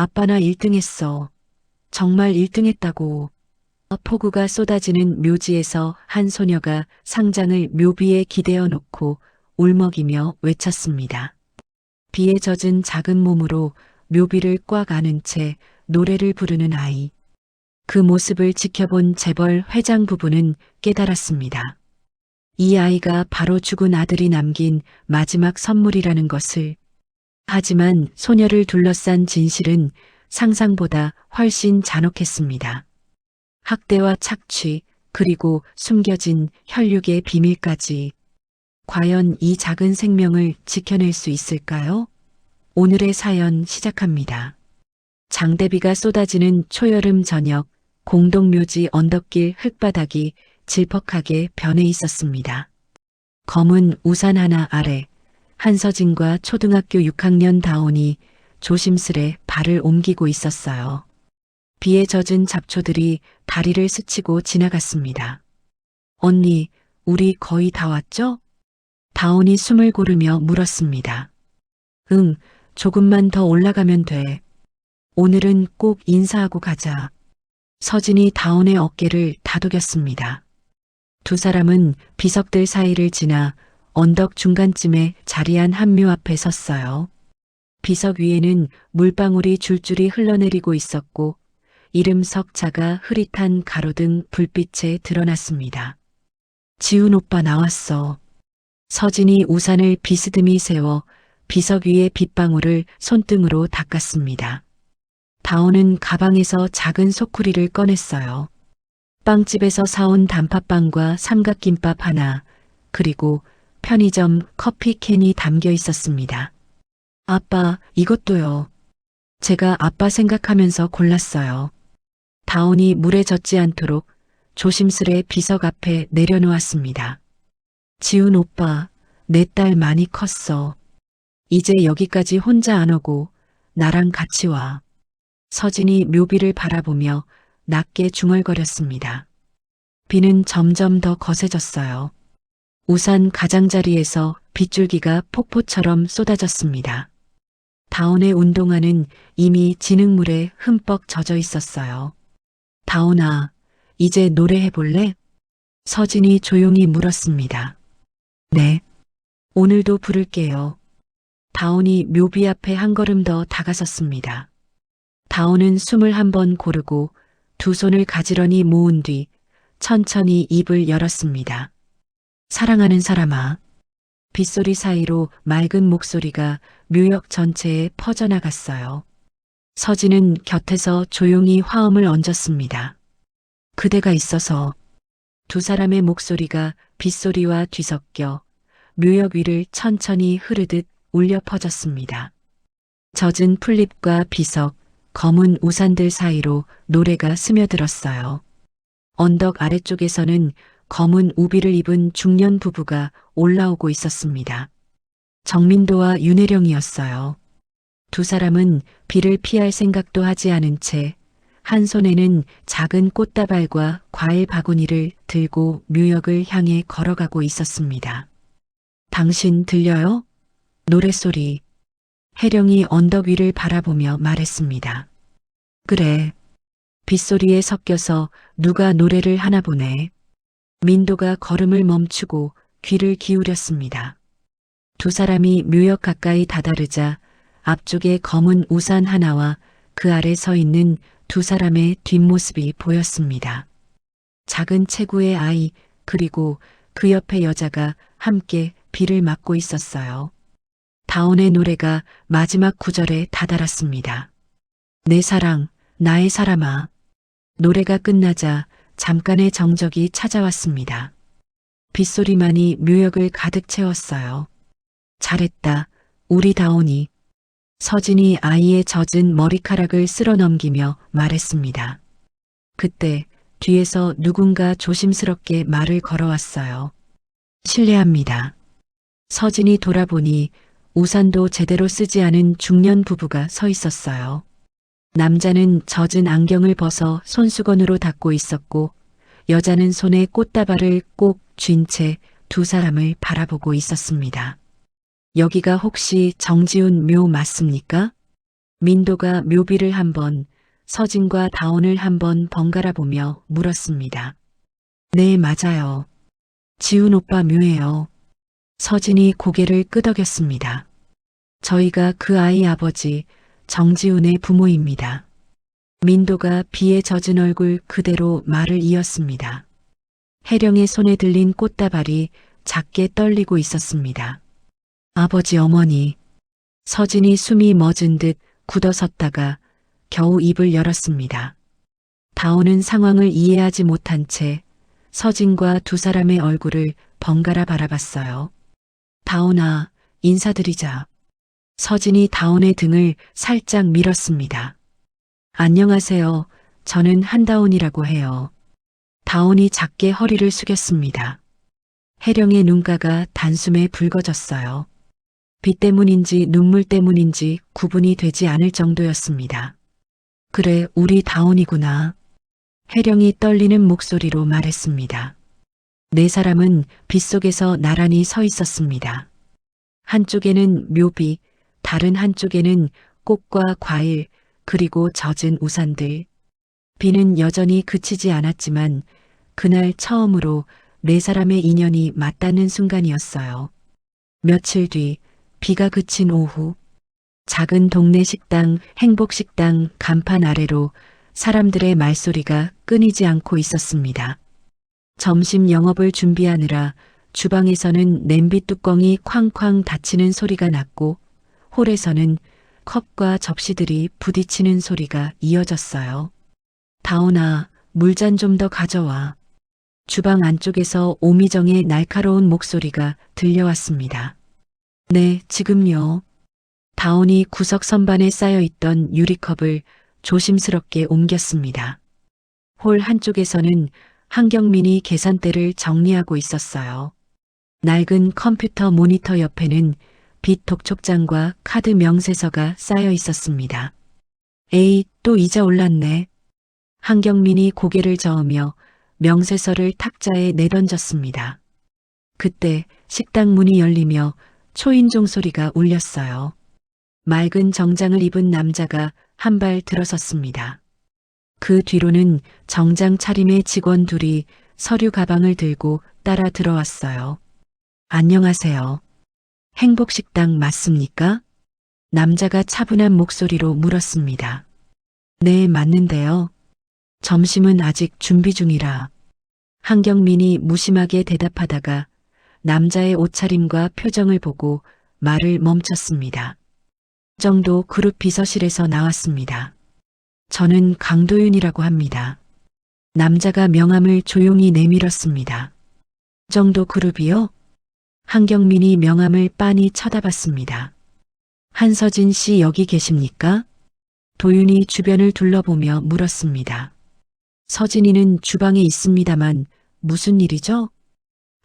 아빠 나 1등 했어. 정말 1등 했다고. 폭우가 쏟아지는 묘지에서 한 소녀가 상장을 묘비에 기대어 놓고 울먹이며 외쳤습니다. 비에 젖은 작은 몸으로 묘비를 꽉 안은 채 노래를 부르는 아이. 그 모습을 지켜본 재벌 회장 부부는 깨달았습니다. 이 아이가 바로 죽은 아들이 남긴 마지막 선물이라는 것을. 하지만 소녀를 둘러싼 진실은 상상보다 훨씬 잔혹했습니다. 학대와 착취, 그리고 숨겨진 혈육의 비밀까지. 과연 이 작은 생명을 지켜낼 수 있을까요? 오늘의 사연 시작합니다. 장대비가 쏟아지는 초여름 저녁, 공동묘지 언덕길 흙바닥이 질퍽하게 변해 있었습니다. 검은 우산 하나 아래 한서진과 초등학교 6학년 다온이 조심스레 발을 옮기고 있었어요. 비에 젖은 잡초들이 다리를 스치고 지나갔습니다. 언니, 우리 거의 다 왔죠? 다온이 숨을 고르며 물었습니다. 응, 조금만 더 올라가면 돼. 오늘은 꼭 인사하고 가자. 서진이 다온의 어깨를 다독였습니다. 두 사람은 비석들 사이를 지나 언덕 중간쯤에 자리한 한 묘 앞에 섰어요. 비석 위에는 물방울이 줄줄이 흘러내리고 있었고 이름 석자가 흐릿한 가로등 불빛에 드러났습니다. 지훈 오빠 나왔어. 서진이 우산을 비스듬히 세워 비석 위의 빗방울을 손등으로 닦았습니다. 다온은 가방에서 작은 소쿠리를 꺼냈어요. 빵집에서 사온 단팥빵과 삼각김밥 하나, 그리고 편의점 커피 캔이 담겨 있었습니다. 아빠, 이것도요. 제가 아빠 생각하면서 골랐어요. 다온이 물에 젖지 않도록 조심스레 비석 앞에 내려놓았습니다. 지훈 오빠, 내 딸 많이 컸어. 이제 여기까지 혼자 안 오고 나랑 같이 와. 서진이 묘비를 바라보며 낮게 중얼거렸습니다. 비는 점점 더 거세졌어요. 우산 가장자리에서 빗줄기가 폭포처럼 쏟아졌습니다. 다온의 운동화는 이미 진흙물에 흠뻑 젖어 있었어요. 다온아, 이제 노래해볼래? 서진이 조용히 물었습니다. 네. 오늘도 부를게요. 다온이 묘비 앞에 한 걸음 더 다가섰습니다. 다온은 숨을 한번 고르고 두 손을 가지런히 모은 뒤 천천히 입을 열었습니다. 사랑하는 사람아. 빗소리 사이로 맑은 목소리가 묘역 전체에 퍼져나갔어요. 서진은 곁에서 조용히 화음을 얹었습니다. 그대가 있어서. 두 사람의 목소리가 빗소리와 뒤섞여 묘역 위를 천천히 흐르듯 울려 퍼졌습니다. 젖은 풀잎과 비석, 검은 우산들 사이로 노래가 스며들었어요. 언덕 아래쪽에서는 검은 우비를 입은 중년 부부가 올라오고 있었습니다. 정민도와 윤혜령이었어요. 두 사람은 비를 피할 생각도 하지 않은 채 한 손에는 작은 꽃다발과 과일 바구니를 들고 묘역을 향해 걸어가고 있었습니다. 당신 들려요? 노랫소리. 혜령이 언덕 위를 바라보며 말했습니다. 그래. 빗소리에 섞여서 누가 노래를 하나 보네. 민도가 걸음을 멈추고 귀를 기울였습니다. 두 사람이 묘역 가까이 다다르자 앞쪽에 검은 우산 하나와 그 아래 서 있는 두 사람의 뒷모습이 보였습니다. 작은 체구의 아이, 그리고 그 옆에 여자가 함께 비를 맞고 있었어요. 다온의 노래가 마지막 구절에 다다랐습니다. 내 사랑, 나의 사람아. 노래가 끝나자 잠깐의 정적이 찾아왔습니다. 빗소리만이 묘역을 가득 채웠어요. 잘했다, 우리 다온이. 서진이 아이의 젖은 머리카락을 쓸어 넘기며 말했습니다. 그때 뒤에서 누군가 조심스럽게 말을 걸어왔어요. 실례합니다. 서진이 돌아보니 우산도 제대로 쓰지 않은 중년 부부가 서 있었어요. 남자는 젖은 안경을 벗어 손수건으로 닦고 있었고 여자는 손에 꽃다발을 꼭 쥔 채 두 사람을 바라보고 있었습니다. 여기가 혹시 정지훈 묘 맞습니까? 민도가 묘비를 한번, 서진과 다온을 한번 번갈아 보며 물었습니다. 네, 맞아요. 지훈 오빠 묘예요. 서진이 고개를 끄덕였습니다. 저희가 그 아이 아버지 정지훈의 부모입니다. 민도가 비에 젖은 얼굴 그대로 말을 이었습니다. 혜령의 손에 들린 꽃다발이 작게 떨리고 있었습니다. 아버지 어머니. 서진이 숨이 멎은 듯 굳어섰다가 겨우 입을 열었습니다. 다온은 상황을 이해하지 못한 채 서진과 두 사람의 얼굴을 번갈아 바라봤어요. 다온아, 인사드리자. 서진이 다온의 등을 살짝 밀었습니다. 안녕하세요. 저는 한다온이라고 해요. 다온이 작게 허리를 숙였습니다. 혜령의 눈가가 단숨에 붉어졌어요. 비 때문인지 눈물 때문인지 구분이 되지 않을 정도였습니다. 그래, 우리 다온이구나. 혜령이 떨리는 목소리로 말했습니다. 네 사람은 빗속에서 나란히 서 있었습니다. 한쪽에는 묘비, 다른 한쪽에는 꽃과 과일, 그리고 젖은 우산들. 비는 여전히 그치지 않았지만 그날 처음으로 네 사람의 인연이 맞닿는 순간이었어요. 며칠 뒤 비가 그친 오후, 작은 동네 식당 행복식당 간판 아래로 사람들의 말소리가 끊이지 않고 있었습니다. 점심 영업을 준비하느라 주방에서는 냄비 뚜껑이 쾅쾅 닫히는 소리가 났고 홀에서는 컵과 접시들이 부딪히는 소리가 이어졌어요. 다온아, 물잔 좀 더 가져와. 주방 안쪽에서 오미정의 날카로운 목소리가 들려왔습니다. 네, 지금요. 다온이 구석 선반에 쌓여있던 유리컵을 조심스럽게 옮겼습니다. 홀 한쪽에서는 한경민이 계산대를 정리하고 있었어요. 낡은 컴퓨터 모니터 옆에는 빚 독촉장과 카드 명세서가 쌓여 있었습니다. 에이, 또 이자 올랐네. 한경민이 고개를 저으며 명세서를 탁자에 내던졌습니다. 그때 식당 문이 열리며 초인종 소리가 울렸어요. 맑은 정장을 입은 남자가 한 발 들어섰습니다. 그 뒤로는 정장 차림의 직원 둘이 서류 가방을 들고 따라 들어왔어요. 안녕하세요. 행복식당 맞습니까? 남자가 차분한 목소리로 물었습니다. 네, 맞는데요. 점심은 아직 준비 중이라. 한경민이 무심하게 대답하다가 남자의 옷차림과 표정을 보고 말을 멈췄습니다. 정도 그룹 비서실에서 나왔습니다. 저는 강도윤이라고 합니다. 남자가 명함을 조용히 내밀었습니다. 정도 그룹이요? 한경민이 명함을 빤히 쳐다봤습니다. 한서진 씨 여기 계십니까? 도윤이 주변을 둘러보며 물었습니다. 서진이는 주방에 있습니다만 무슨 일이죠?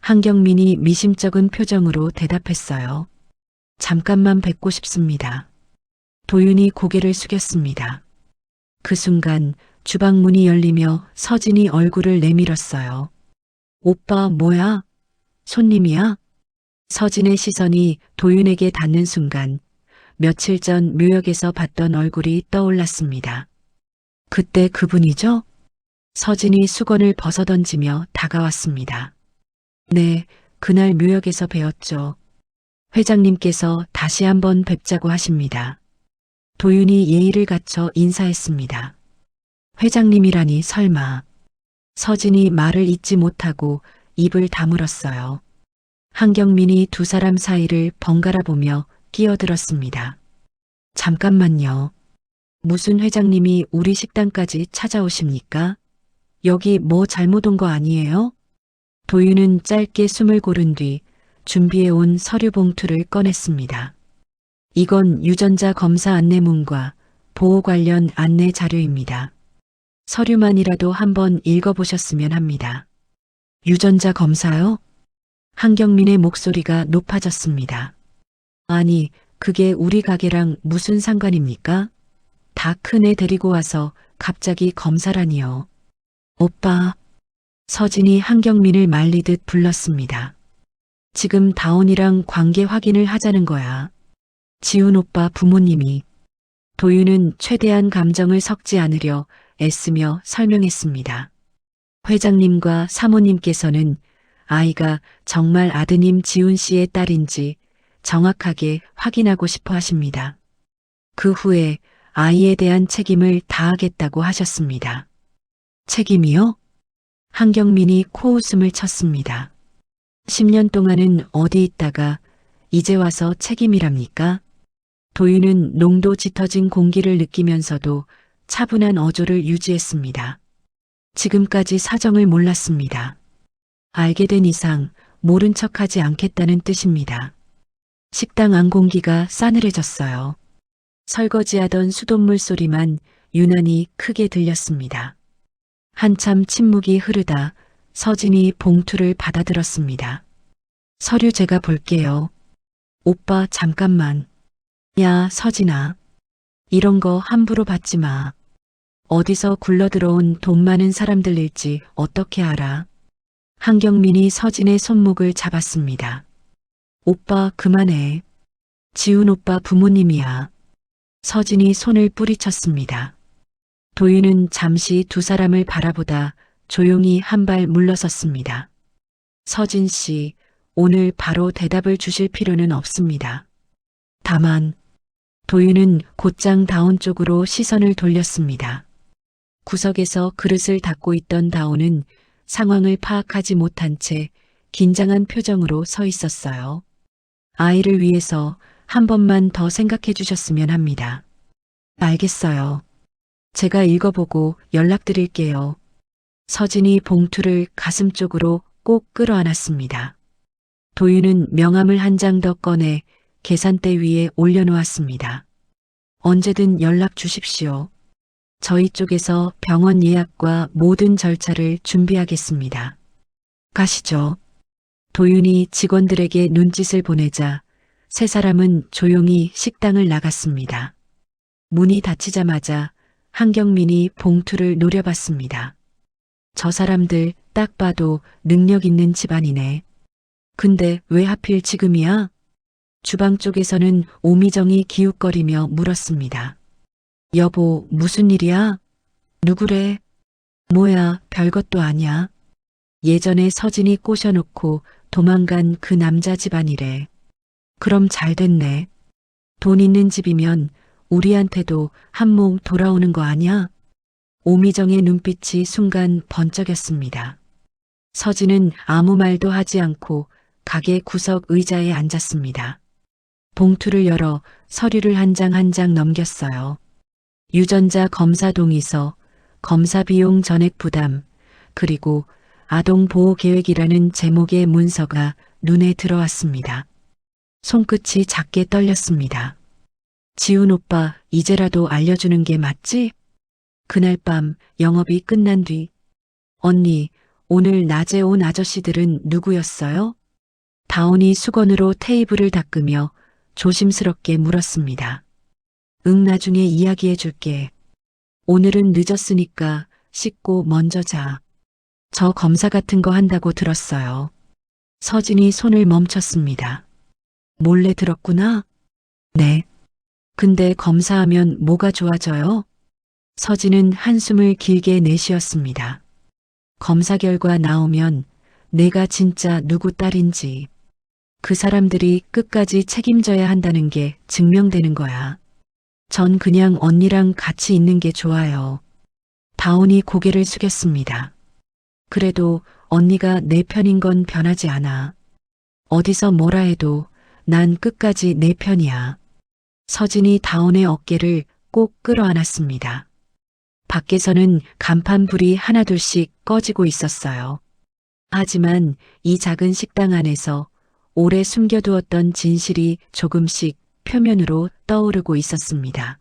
한경민이 미심쩍은 표정으로 대답했어요. 잠깐만 뵙고 싶습니다. 도윤이 고개를 숙였습니다. 그 순간 주방 문이 열리며 서진이 얼굴을 내밀었어요. 오빠 뭐야? 손님이야? 서진의 시선이 도윤에게 닿는 순간 며칠 전 묘역에서 봤던 얼굴이 떠올랐습니다. 그때 그분이죠? 서진이 수건을 벗어던지며 다가왔습니다. 네, 그날 묘역에서 뵈었죠. 회장님께서 다시 한번 뵙자고 하십니다. 도윤이 예의를 갖춰 인사했습니다. 회장님이라니 설마. 서진이 말을 잇지 못하고 입을 다물었어요. 한경민이 두 사람 사이를 번갈아 보며 끼어들었습니다. 잠깐만요. 무슨 회장님이 우리 식당까지 찾아오십니까? 여기 뭐 잘못 온 거 아니에요? 도윤은 짧게 숨을 고른 뒤 준비해온 서류 봉투를 꺼냈습니다. 이건 유전자 검사 안내문과 보호 관련 안내 자료입니다. 서류만이라도 한번 읽어보셨으면 합니다. 유전자 검사요? 한경민의 목소리가 높아졌습니다. 아니, 그게 우리 가게랑 무슨 상관입니까? 다 큰애 데리고 와서 갑자기 검사라니요. 오빠. 서진이 한경민을 말리듯 불렀습니다. 지금 다온이랑 관계 확인을 하자는 거야. 지훈 오빠 부모님이. 도윤은 최대한 감정을 섞지 않으려 애쓰며 설명했습니다. 회장님과 사모님께서는 아이가 정말 아드님 지훈 씨의 딸인지 정확하게 확인하고 싶어 하십니다. 그 후에 아이에 대한 책임을 다하겠다고 하셨습니다. 책임이요? 한경민이 코웃음을 쳤습니다. 10년 동안은 어디 있다가 이제 와서 책임이랍니까? 도윤은 농도 짙어진 공기를 느끼면서도 차분한 어조를 유지했습니다. 지금까지 사정을 몰랐습니다. 알게 된 이상 모른 척하지 않겠다는 뜻입니다. 식당 안 공기가 싸늘해졌어요. 설거지하던 수돗물 소리만 유난히 크게 들렸습니다. 한참 침묵이 흐르다 서진이 봉투를 받아들었습니다. 서류 제가 볼게요. 오빠 잠깐만. 야 서진아. 이런 거 함부로 받지 마. 어디서 굴러들어온 돈 많은 사람들일지 어떻게 알아? 한경민이 서진의 손목을 잡았습니다. 오빠 그만해. 지훈 오빠 부모님이야. 서진이 손을 뿌리쳤습니다. 도윤은 잠시 두 사람을 바라보다 조용히 한 발 물러섰습니다. 서진 씨, 오늘 바로 대답을 주실 필요는 없습니다. 다만 도윤은 곧장 다온 쪽으로 시선을 돌렸습니다. 구석에서 그릇을 닦고 있던 다온은 상황을 파악하지 못한 채 긴장한 표정으로 서 있었어요. 아이를 위해서 한 번만 더 생각해 주셨으면 합니다. 알겠어요. 제가 읽어보고 연락드릴게요. 서진이 봉투를 가슴 쪽으로 꼭 끌어안았습니다. 도윤은 명함을 한 장 더 꺼내 계산대 위에 올려놓았습니다. 언제든 연락 주십시오. 저희 쪽에서 병원 예약과 모든 절차를 준비하겠습니다. 가시죠. 도윤이 직원들에게 눈짓을 보내자 세 사람은 조용히 식당을 나갔습니다. 문이 닫히자마자 한경민이 봉투를 노려봤습니다. 저 사람들 딱 봐도 능력 있는 집안이네. 근데 왜 하필 지금이야? 주방 쪽에서는 오미정이 기웃거리며 물었습니다. 여보, 무슨 일이야? 누구래? 뭐야, 별것도 아니야. 예전에 서진이 꼬셔놓고 도망간 그 남자 집안이래. 그럼 잘 됐네. 돈 있는 집이면 우리한테도 한몫 돌아오는 거 아니야? 오미정의 눈빛이 순간 번쩍였습니다. 서진은 아무 말도 하지 않고 가게 구석 의자에 앉았습니다. 봉투를 열어 서류를 한 장 한 장 넘겼어요. 유전자 검사 동의서, 검사 비용 전액 부담, 그리고 아동 보호 계획이라는 제목의 문서가 눈에 들어왔습니다. 손끝이 작게 떨렸습니다. 지훈 오빠, 이제라도 알려주는 게 맞지? 그날 밤 영업이 끝난 뒤, 언니, 오늘 낮에 온 아저씨들은 누구였어요? 다온이 수건으로 테이블을 닦으며 조심스럽게 물었습니다. 응, 나중에 이야기해 줄게. 오늘은 늦었으니까 씻고 먼저 자. 저 검사 같은 거 한다고 들었어요. 서진이 손을 멈췄습니다. 몰래 들었구나? 네. 근데 검사하면 뭐가 좋아져요? 서진은 한숨을 길게 내쉬었습니다. 검사 결과 나오면 내가 진짜 누구 딸인지, 그 사람들이 끝까지 책임져야 한다는 게 증명되는 거야. 전 그냥 언니랑 같이 있는 게 좋아요. 다온이 고개를 숙였습니다. 그래도 언니가 내 편인 건 변하지 않아. 어디서 뭐라 해도 난 끝까지 내 편이야. 서진이 다온의 어깨를 꼭 끌어안았습니다. 밖에서는 간판불이 하나둘씩 꺼지고 있었어요. 하지만 이 작은 식당 안에서 오래 숨겨두었던 진실이 조금씩 표면으로 떠오르고 있었습니다.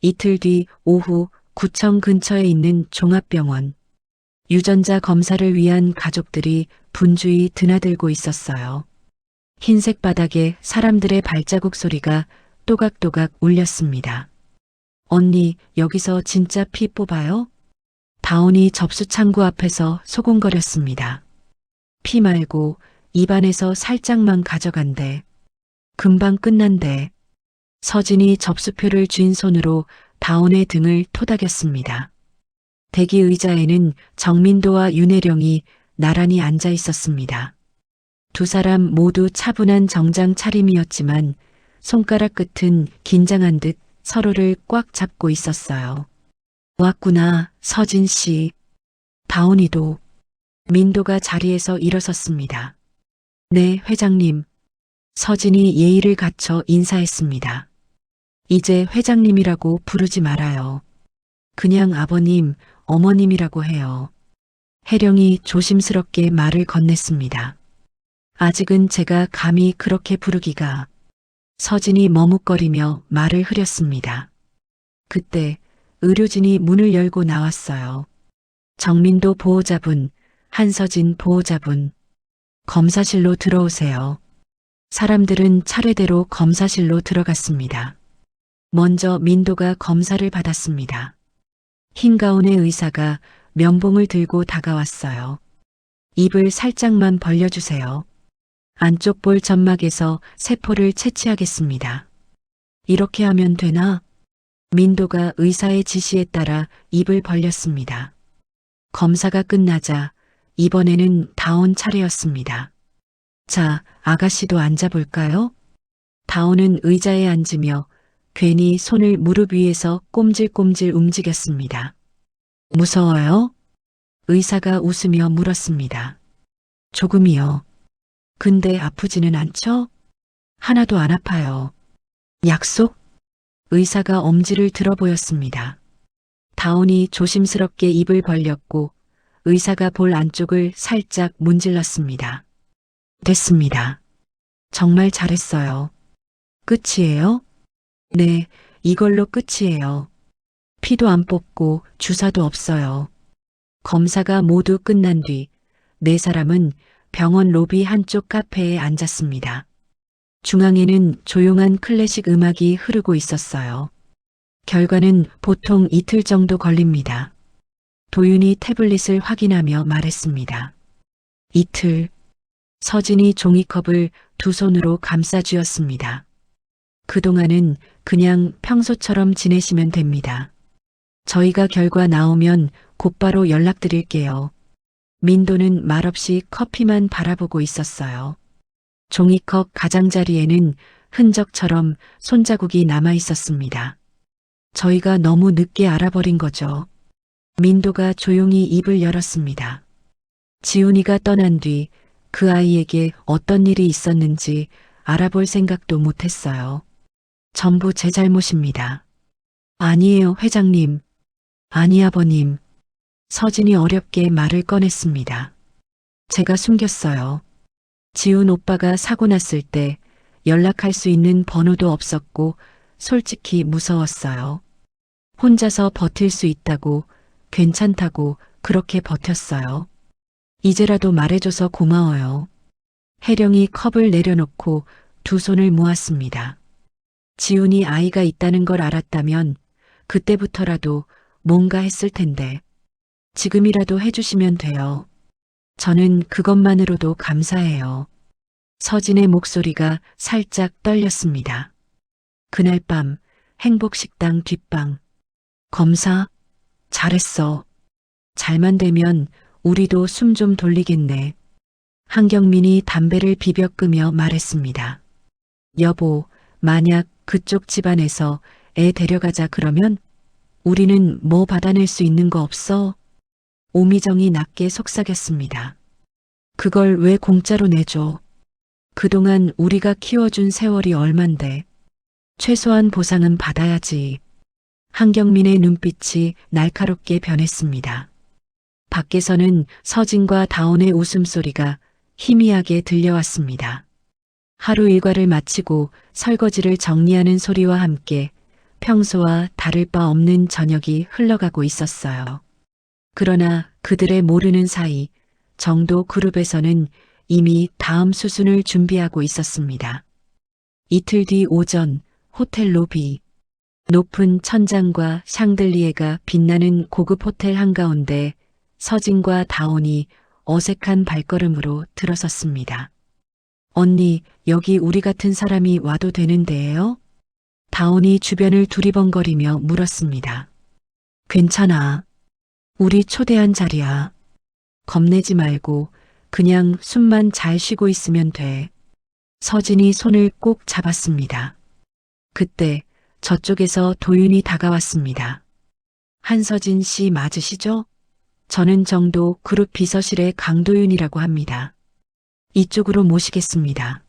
이틀 뒤 오후 구청 근처에 있는 종합병원. 유전자 검사를 위한 가족들이 분주히 드나들고 있었어요. 흰색 바닥에 사람들의 발자국 소리가 또각또각 울렸습니다. 언니, 여기서 진짜 피 뽑아요? 다온이 접수 창구 앞에서 소곤거렸습니다. 피 말고 입안에서 살짝만 가져간대. 금방 끝난대. 서진이 접수표를 쥔 손으로 다온의 등을 토닥였습니다. 대기 의자에는 정민도와 윤혜령이 나란히 앉아 있었습니다. 두 사람 모두 차분한 정장 차림이었지만 손가락 끝은 긴장한 듯 서로를 꽉 잡고 있었어요. 왔구나, 서진 씨. 다온이도. 민도가 자리에서 일어섰습니다. 네, 회장님. 서진이 예의를 갖춰 인사했습니다. 이제 회장님이라고 부르지 말아요. 그냥 아버님, 어머님이라고 해요. 혜령이 조심스럽게 말을 건넸습니다. 아직은 제가 감히 그렇게 부르기가. 서진이 머뭇거리며 말을 흐렸습니다. 그때 의료진이 문을 열고 나왔어요. 정민도 보호자분, 한서진 보호자분. 검사실로 들어오세요. 사람들은 차례대로 검사실로 들어갔습니다. 먼저 민도가 검사를 받았습니다. 흰 가운의 의사가 면봉을 들고 다가왔어요. 입을 살짝만 벌려주세요. 안쪽 볼 점막에서 세포를 채취하겠습니다. 이렇게 하면 되나? 민도가 의사의 지시에 따라 입을 벌렸습니다. 검사가 끝나자 이번에는 다온 차례였습니다. 자, 아가씨도 앉아볼까요? 다온은 의자에 앉으며 괜히 손을 무릎 위에서 꼼질꼼질 움직였습니다. 무서워요? 의사가 웃으며 물었습니다. 조금이요. 근데 아프지는 않죠? 하나도 안 아파요. 약속? 의사가 엄지를 들어 보였습니다. 다온이 조심스럽게 입을 벌렸고 의사가 볼 안쪽을 살짝 문질렀습니다. 됐습니다. 정말 잘했어요. 끝이에요? 네, 이걸로 끝이에요. 피도 안 뽑고 주사도 없어요. 검사가 모두 끝난 뒤 네 사람은 병원 로비 한쪽 카페에 앉았습니다. 중앙에는 조용한 클래식 음악이 흐르고 있었어요. 결과는 보통 이틀 정도 걸립니다. 도윤이 태블릿을 확인하며 말했습니다. 이틀. 서진이 종이컵을 두 손으로 감싸 쥐었습니다. 그동안은 그냥 평소처럼 지내시면 됩니다. 저희가 결과 나오면 곧바로 연락드릴게요. 민도는 말없이 커피만 바라보고 있었어요. 종이컵 가장자리에는 흔적처럼 손자국이 남아 있었습니다. 저희가 너무 늦게 알아버린 거죠. 민도가 조용히 입을 열었습니다. 지훈이가 떠난 뒤 그 아이에게 어떤 일이 있었는지 알아볼 생각도 못했어요. 전부 제 잘못입니다. 아니에요, 회장님. 아니, 아버님. 서진이 어렵게 말을 꺼냈습니다. 제가 숨겼어요. 지훈 오빠가 사고 났을 때 연락할 수 있는 번호도 없었고 솔직히 무서웠어요. 혼자서 버틸 수 있다고, 괜찮다고 그렇게 버텼어요. 이제라도 말해줘서 고마워요. 혜령이 컵을 내려놓고 두 손을 모았습니다. 지훈이 아이가 있다는 걸 알았다면 그때부터라도 뭔가 했을 텐데 지금이라도 해주시면 돼요. 저는 그것만으로도 감사해요. 서진의 목소리가 살짝 떨렸습니다. 그날 밤 행복식당 뒷방. 검사, 잘했어. 잘만 되면 우리도 숨 좀 돌리겠네. 한경민이 담배를 비벼 끄며 말했습니다. 여보, 만약 그쪽 집안에서 애 데려가자 그러면 우리는 뭐 받아낼 수 있는 거 없어? 오미정이 낮게 속삭였습니다. 그걸 왜 공짜로 내줘? 그동안 우리가 키워준 세월이 얼만데. 최소한 보상은 받아야지. 한경민의 눈빛이 날카롭게 변했습니다. 밖에서는 서진과 다온의 웃음소리가 희미하게 들려왔습니다. 하루 일과를 마치고 설거지를 정리하는 소리와 함께 평소와 다를 바 없는 저녁이 흘러가고 있었어요. 그러나 그들의 모르는 사이 정도 그룹에서는 이미 다음 수순을 준비하고 있었습니다. 이틀 뒤 오전 호텔 로비. 높은 천장과 샹들리에가 빛나는 고급 호텔 한가운데 서진과 다온이 어색한 발걸음으로 들어섰습니다. 언니, 여기 우리 같은 사람이 와도 되는 데예요? 다온이 주변을 두리번거리며 물었습니다. 괜찮아. 우리 초대한 자리야. 겁내지 말고 그냥 숨만 잘 쉬고 있으면 돼. 서진이 손을 꼭 잡았습니다. 그때 저쪽에서 도윤이 다가왔습니다. 한서진 씨 맞으시죠? 저는 정도 그룹 비서실의 강도윤이라고 합니다. 이쪽으로 모시겠습니다.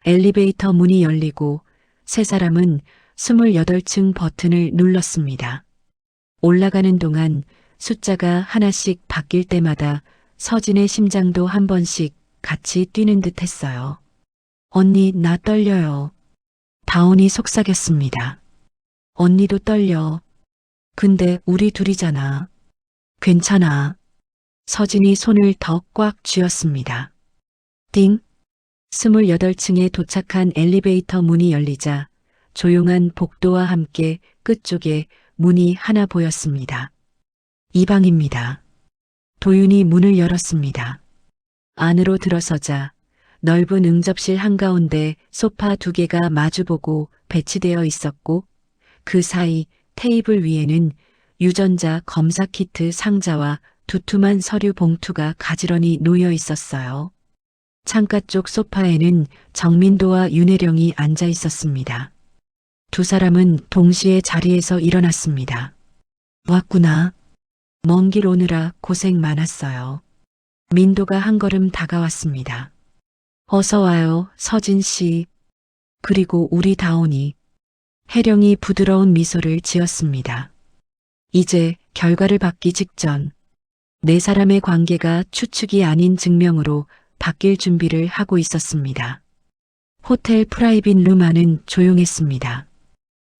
엘리베이터 문이 열리고 세 사람은 28층 버튼을 눌렀습니다. 올라가는 동안 숫자가 하나씩 바뀔 때마다 서진의 심장도 한 번씩 같이 뛰는 듯 했어요. 언니, 나 떨려요. 다온이 속삭였습니다. 언니도 떨려. 근데 우리 둘이잖아. 괜찮아. 서진이 손을 더 꽉 쥐었습니다. 띵. 28층에 도착한 엘리베이터 문이 열리자 조용한 복도와 함께 끝쪽에 문이 하나 보였습니다. 이 방입니다. 도윤이 문을 열었습니다. 안으로 들어서자 넓은 응접실 한가운데 소파 2개가 마주보고 배치되어 있었고 그 사이 테이블 위에는 유전자 검사 키트 상자와 두툼한 서류 봉투가 가지런히 놓여 있었어요. 창가 쪽 소파에는 정민도와 윤혜령이 앉아 있었습니다. 두 사람은 동시에 자리에서 일어났습니다. 왔구나. 먼 길 오느라 고생 많았어요. 민도가 한 걸음 다가왔습니다. 어서 와요, 서진 씨. 그리고 우리 다온이. 혜령이 부드러운 미소를 지었습니다. 이제 결과를 받기 직전 네 사람의 관계가 추측이 아닌 증명으로 바뀔 준비를 하고 있었습니다. 호텔 프라이빗 룸 안은 조용했습니다.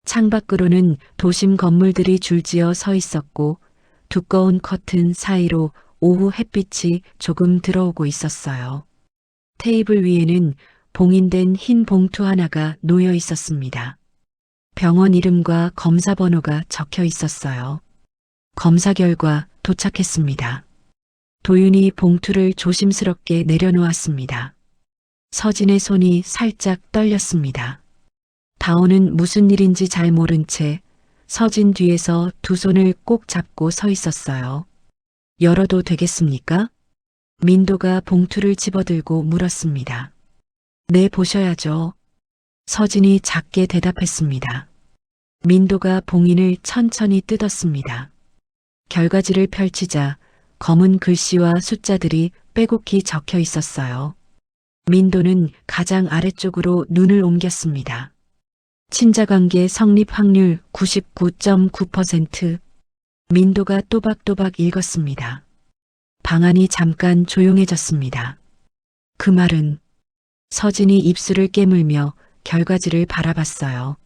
창밖으로는 도심 건물들이 줄지어 서 있었고 두꺼운 커튼 사이로 오후 햇빛이 조금 들어오고 있었어요. 테이블 위에는 봉인된 흰 봉투 하나가 놓여 있었습니다. 병원 이름과 검사 번호가 적혀 있었어요. 검사 결과 도착했습니다. 도윤이 봉투를 조심스럽게 내려놓았습니다. 서진의 손이 살짝 떨렸습니다. 다온은 무슨 일인지 잘 모른 채 서진 뒤에서 두 손을 꼭 잡고 서 있었어요. 열어도 되겠습니까? 민도가 봉투를 집어들고 물었습니다. 네, 보셔야죠. 서진이 작게 대답했습니다. 민도가 봉인을 천천히 뜯었습니다. 결과지를 펼치자 검은 글씨와 숫자들이 빼곡히 적혀 있었어요. 민도는 가장 아래쪽으로 눈을 옮겼습니다. 친자관계 성립 확률 99.9%. 민도가 또박또박 읽었습니다. 방안이 잠깐 조용해졌습니다. 그 말은 서진이 입술을 깨물며 결과지를 바라봤어요.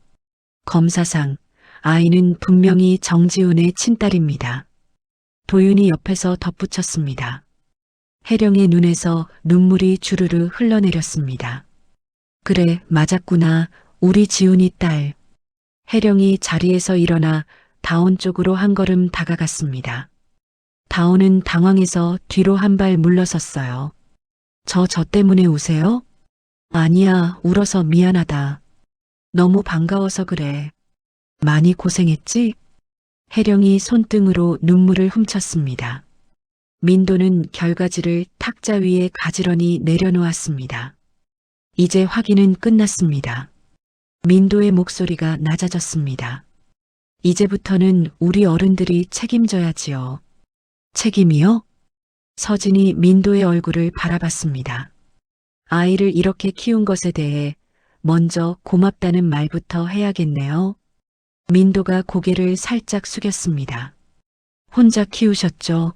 검사상 아이는 분명히 정지훈의 친딸입니다. 도윤이 옆에서 덧붙였습니다. 혜령의 눈에서 눈물이 주르르 흘러내렸습니다. 그래, 맞았구나. 우리 지훈이 딸. 혜령이 자리에서 일어나 다온 쪽으로 한 걸음 다가갔습니다. 다온은 당황해서 뒤로 한 발 물러섰어요. 저 때문에 우세요? 아니야, 울어서 미안하다. 너무 반가워서 그래. 많이 고생했지? 혜령이 손등으로 눈물을 훔쳤습니다. 민도는 결과지를 탁자 위에 가지런히 내려놓았습니다. 이제 확인은 끝났습니다. 민도의 목소리가 낮아졌습니다. 이제부터는 우리 어른들이 책임져야지요. 책임이요? 서진이 민도의 얼굴을 바라봤습니다. 아이를 이렇게 키운 것에 대해 먼저 고맙다는 말부터 해야겠네요. 민도가 고개를 살짝 숙였습니다. 혼자 키우셨죠?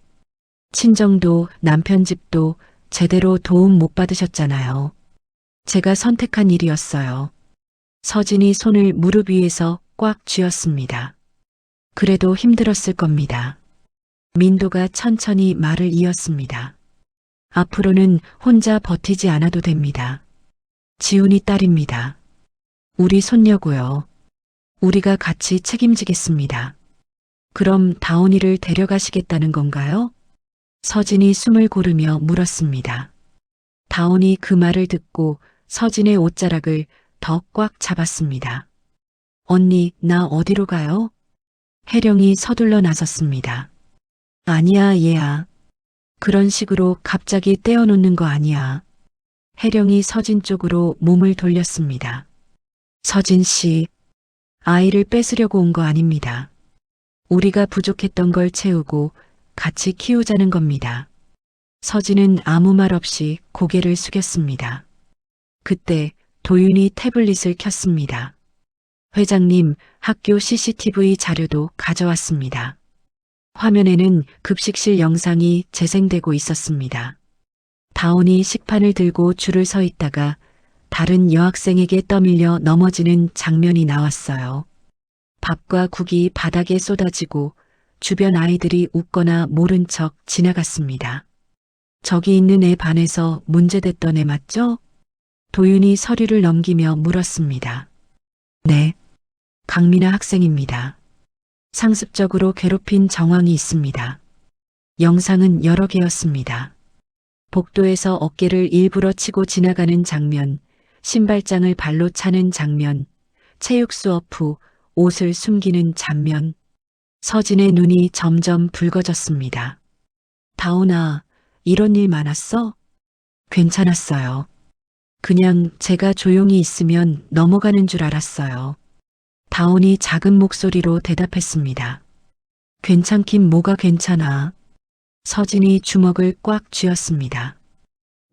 친정도 남편 집도 제대로 도움 못 받으셨잖아요. 제가 선택한 일이었어요. 서진이 손을 무릎 위에서 꽉 쥐었습니다. 그래도 힘들었을 겁니다. 민도가 천천히 말을 이었습니다. 앞으로는 혼자 버티지 않아도 됩니다. 지훈이 딸입니다. 우리 손녀고요. 우리가 같이 책임지겠습니다. 그럼 다온이를 데려가시겠다는 건가요? 서진이 숨을 고르며 물었습니다. 다온이 그 말을 듣고 서진의 옷자락을 더 꽉 잡았습니다. 언니, 나 어디로 가요? 혜령이 서둘러 나섰습니다. 아니야, 얘야. 그런 식으로 갑자기 떼어놓는 거 아니야. 혜령이 서진 쪽으로 몸을 돌렸습니다. 서진 씨, 아이를 뺏으려고 온 거 아닙니다. 우리가 부족했던 걸 채우고 같이 키우자는 겁니다. 서진은 아무 말 없이 고개를 숙였습니다. 그때 도윤이 태블릿을 켰습니다. 회장님, 학교 CCTV 자료도 가져왔습니다. 화면에는 급식실 영상이 재생되고 있었습니다. 다온이 식판을 들고 줄을 서 있다가 다른 여학생에게 떠밀려 넘어지는 장면이 나왔어요. 밥과 국이 바닥에 쏟아지고 주변 아이들이 웃거나 모른 척 지나갔습니다. 저기 있는 애 반에서 문제됐던 애 맞죠? 도윤이 서류를 넘기며 물었습니다. 네. 강민아 학생입니다. 상습적으로 괴롭힌 정황이 있습니다. 영상은 여러 개였습니다. 복도에서 어깨를 일부러 치고 지나가는 장면, 신발장을 발로 차는 장면, 체육 수업 후 옷을 숨기는 장면. 서진의 눈이 점점 붉어졌습니다. 다온아, 이런 일 많았어? 괜찮았어요. 그냥 제가 조용히 있으면 넘어가는 줄 알았어요. 다온이 작은 목소리로 대답했습니다. 괜찮긴 뭐가 괜찮아. 서진이 주먹을 꽉 쥐었습니다.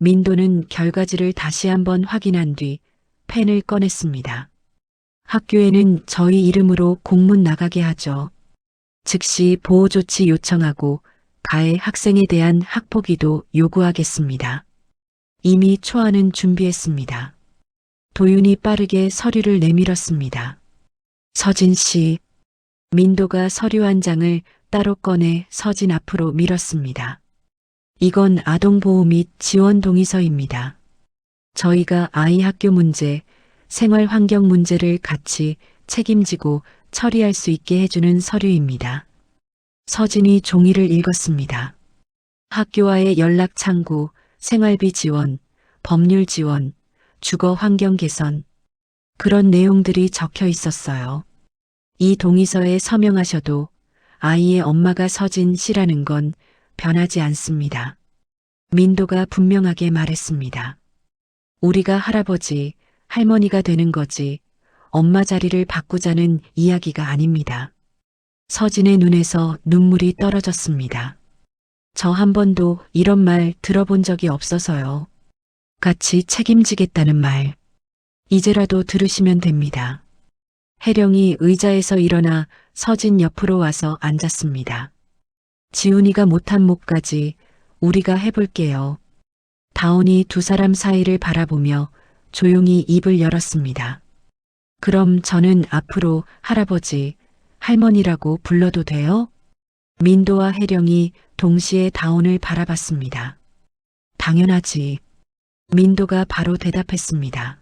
민도는 결과지를 다시 한번 확인한 뒤 펜을 꺼냈습니다. 학교에는 저희 이름으로 공문 나가게 하죠. 즉시 보호조치 요청하고 가해 학생에 대한 학폭위도 요구하겠습니다. 이미 초안은 준비했습니다. 도윤이 빠르게 서류를 내밀었습니다. 서진 씨, 민도가 서류 한 장을 따로 꺼내 서진 앞으로 밀었습니다. 이건 아동보호 및 지원 동의서입니다. 저희가 아이 학교 문제, 생활 환경 문제를 같이 책임지고 처리할 수 있게 해주는 서류입니다. 서진이 종이를 읽었습니다. 학교와의 연락 창구, 생활비 지원, 법률 지원, 주거 환경 개선, 그런 내용들이 적혀 있었어요. 이 동의서에 서명하셔도 아이의 엄마가 서진 씨라는 건 변하지 않습니다. 민도가 분명하게 말했습니다. 우리가 할아버지, 할머니가 되는 거지 엄마 자리를 바꾸자는 이야기가 아닙니다. 서진의 눈에서 눈물이 떨어졌습니다. 저 한 번도 이런 말 들어본 적이 없어서요. 같이 책임지겠다는 말. 이제라도 들으시면 됩니다. 혜령이 의자에서 일어나 서진 옆으로 와서 앉았습니다. 지훈이가 못한 몫까지 우리가 해볼게요. 다온이 두 사람 사이를 바라보며 조용히 입을 열었습니다. 그럼 저는 앞으로 할아버지, 할머니라고 불러도 돼요? 민도와 혜령이 동시에 다온을 바라봤습니다. 당연하지. 민도가 바로 대답했습니다.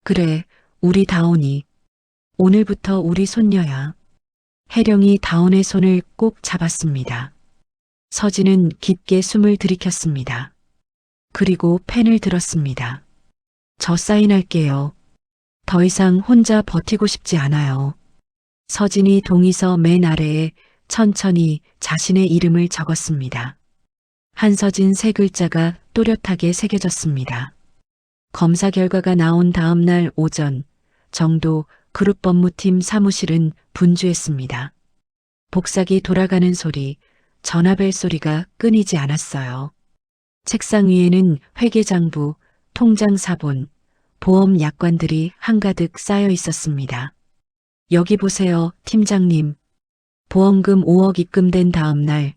그래, 우리 다온이. 오늘부터 우리 손녀야. 혜령이 다온의 손을 꼭 잡았습니다. 서진은 깊게 숨을 들이켰습니다. 그리고 펜을 들었습니다. 저 사인할게요. 더 이상 혼자 버티고 싶지 않아요. 서진이 동의서 맨 아래에 천천히 자신의 이름을 적었습니다. 한서진 세 글자가 또렷하게 새겨졌습니다. 검사 결과가 나온 다음 날 오전, 정도 그룹법무팀 사무실은 분주했습니다. 복사기 돌아가는 소리, 전화벨 소리가 끊이지 않았어요. 책상 위에는 회계장부, 통장 사본, 보험 약관들이 한가득 쌓여 있었습니다. 여기 보세요, 팀장님. 보험금 5억 입금된 다음 날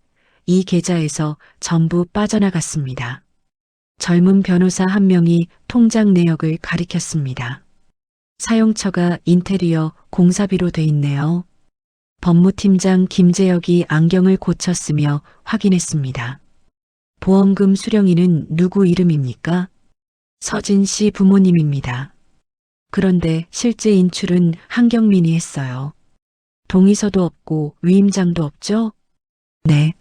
이 계좌에서 전부 빠져나갔습니다. 젊은 변호사 한 명이 통장 내역을 가리켰습니다. 사용처가 인테리어 공사비로 돼 있네요. 법무팀장 김재혁이 안경을 고쳤으며 확인했습니다. 보험금 수령인은 누구 이름입니까? 서진 씨 부모님입니다. 그런데 실제 인출은 한경민이 했어요. 동의서도 없고 위임장도 없죠? 네.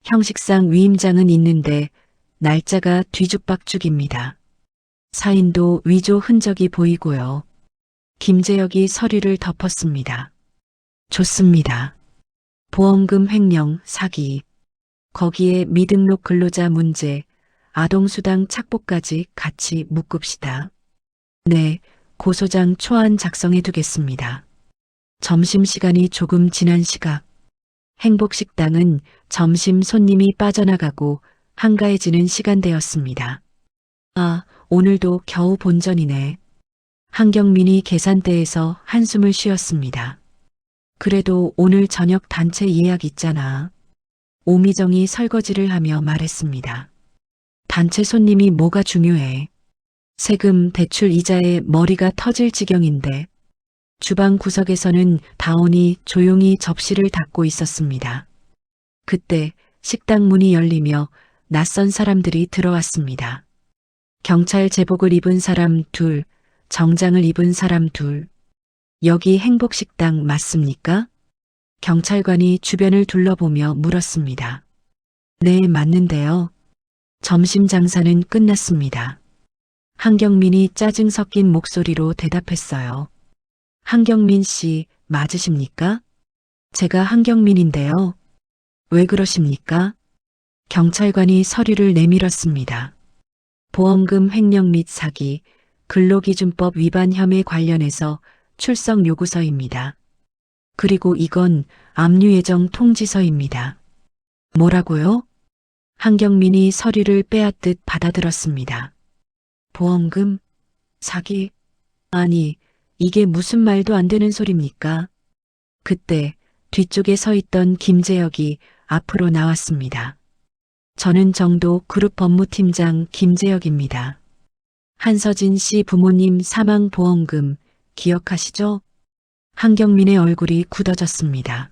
형식상 위임장은 있는데 날짜가 뒤죽박죽입니다. 사인도 위조 흔적이 보이고요. 김재혁이 서류를 덮었습니다. 좋습니다. 보험금 횡령, 사기. 거기에 미등록 근로자 문제, 아동수당 착복까지 같이 묶읍시다. 네, 고소장 초안 작성해 두겠습니다. 점심시간이 조금 지난 시각. 행복식당은 점심 손님이 빠져나가고 한가해지는 시간대였습니다. 아, 오늘도 겨우 본전이네. 한경민이 계산대에서 한숨을 쉬었습니다. 그래도 오늘 저녁 단체 예약 있잖아. 오미정이 설거지를 하며 말했습니다. 단체 손님이 뭐가 중요해. 세금, 대출 이자에 머리가 터질 지경인데. 주방 구석에서는 다온이 조용히 접시를 닦고 있었습니다. 그때 식당 문이 열리며 낯선 사람들이 들어왔습니다. 경찰 제복을 입은 사람 둘, 정장을 입은 사람 둘. 여기 행복식당 맞습니까? 경찰관이 주변을 둘러보며 물었습니다. 네, 맞는데요. 점심 장사는 끝났습니다. 한경민이 짜증 섞인 목소리로 대답했어요. 한경민 씨 맞으십니까? 제가 한경민인데요. 왜 그러십니까? 경찰관이 서류를 내밀었습니다. 보험금 횡령 및 사기, 근로기준법 위반 혐의 관련해서 출석 요구서입니다. 그리고 이건 압류예정 통지서입니다. 뭐라고요? 한경민이 서류를 빼앗듯 받아들었습니다. 보험금? 사기? 아니, 이게 무슨 말도 안 되는 소리입니까? 그때 뒤쪽에 서 있던 김재혁이 앞으로 나왔습니다. 저는 정도 그룹 법무팀장 김재혁입니다. 한서진 씨 부모님 사망보험금 기억하시죠? 한경민의 얼굴이 굳어졌습니다.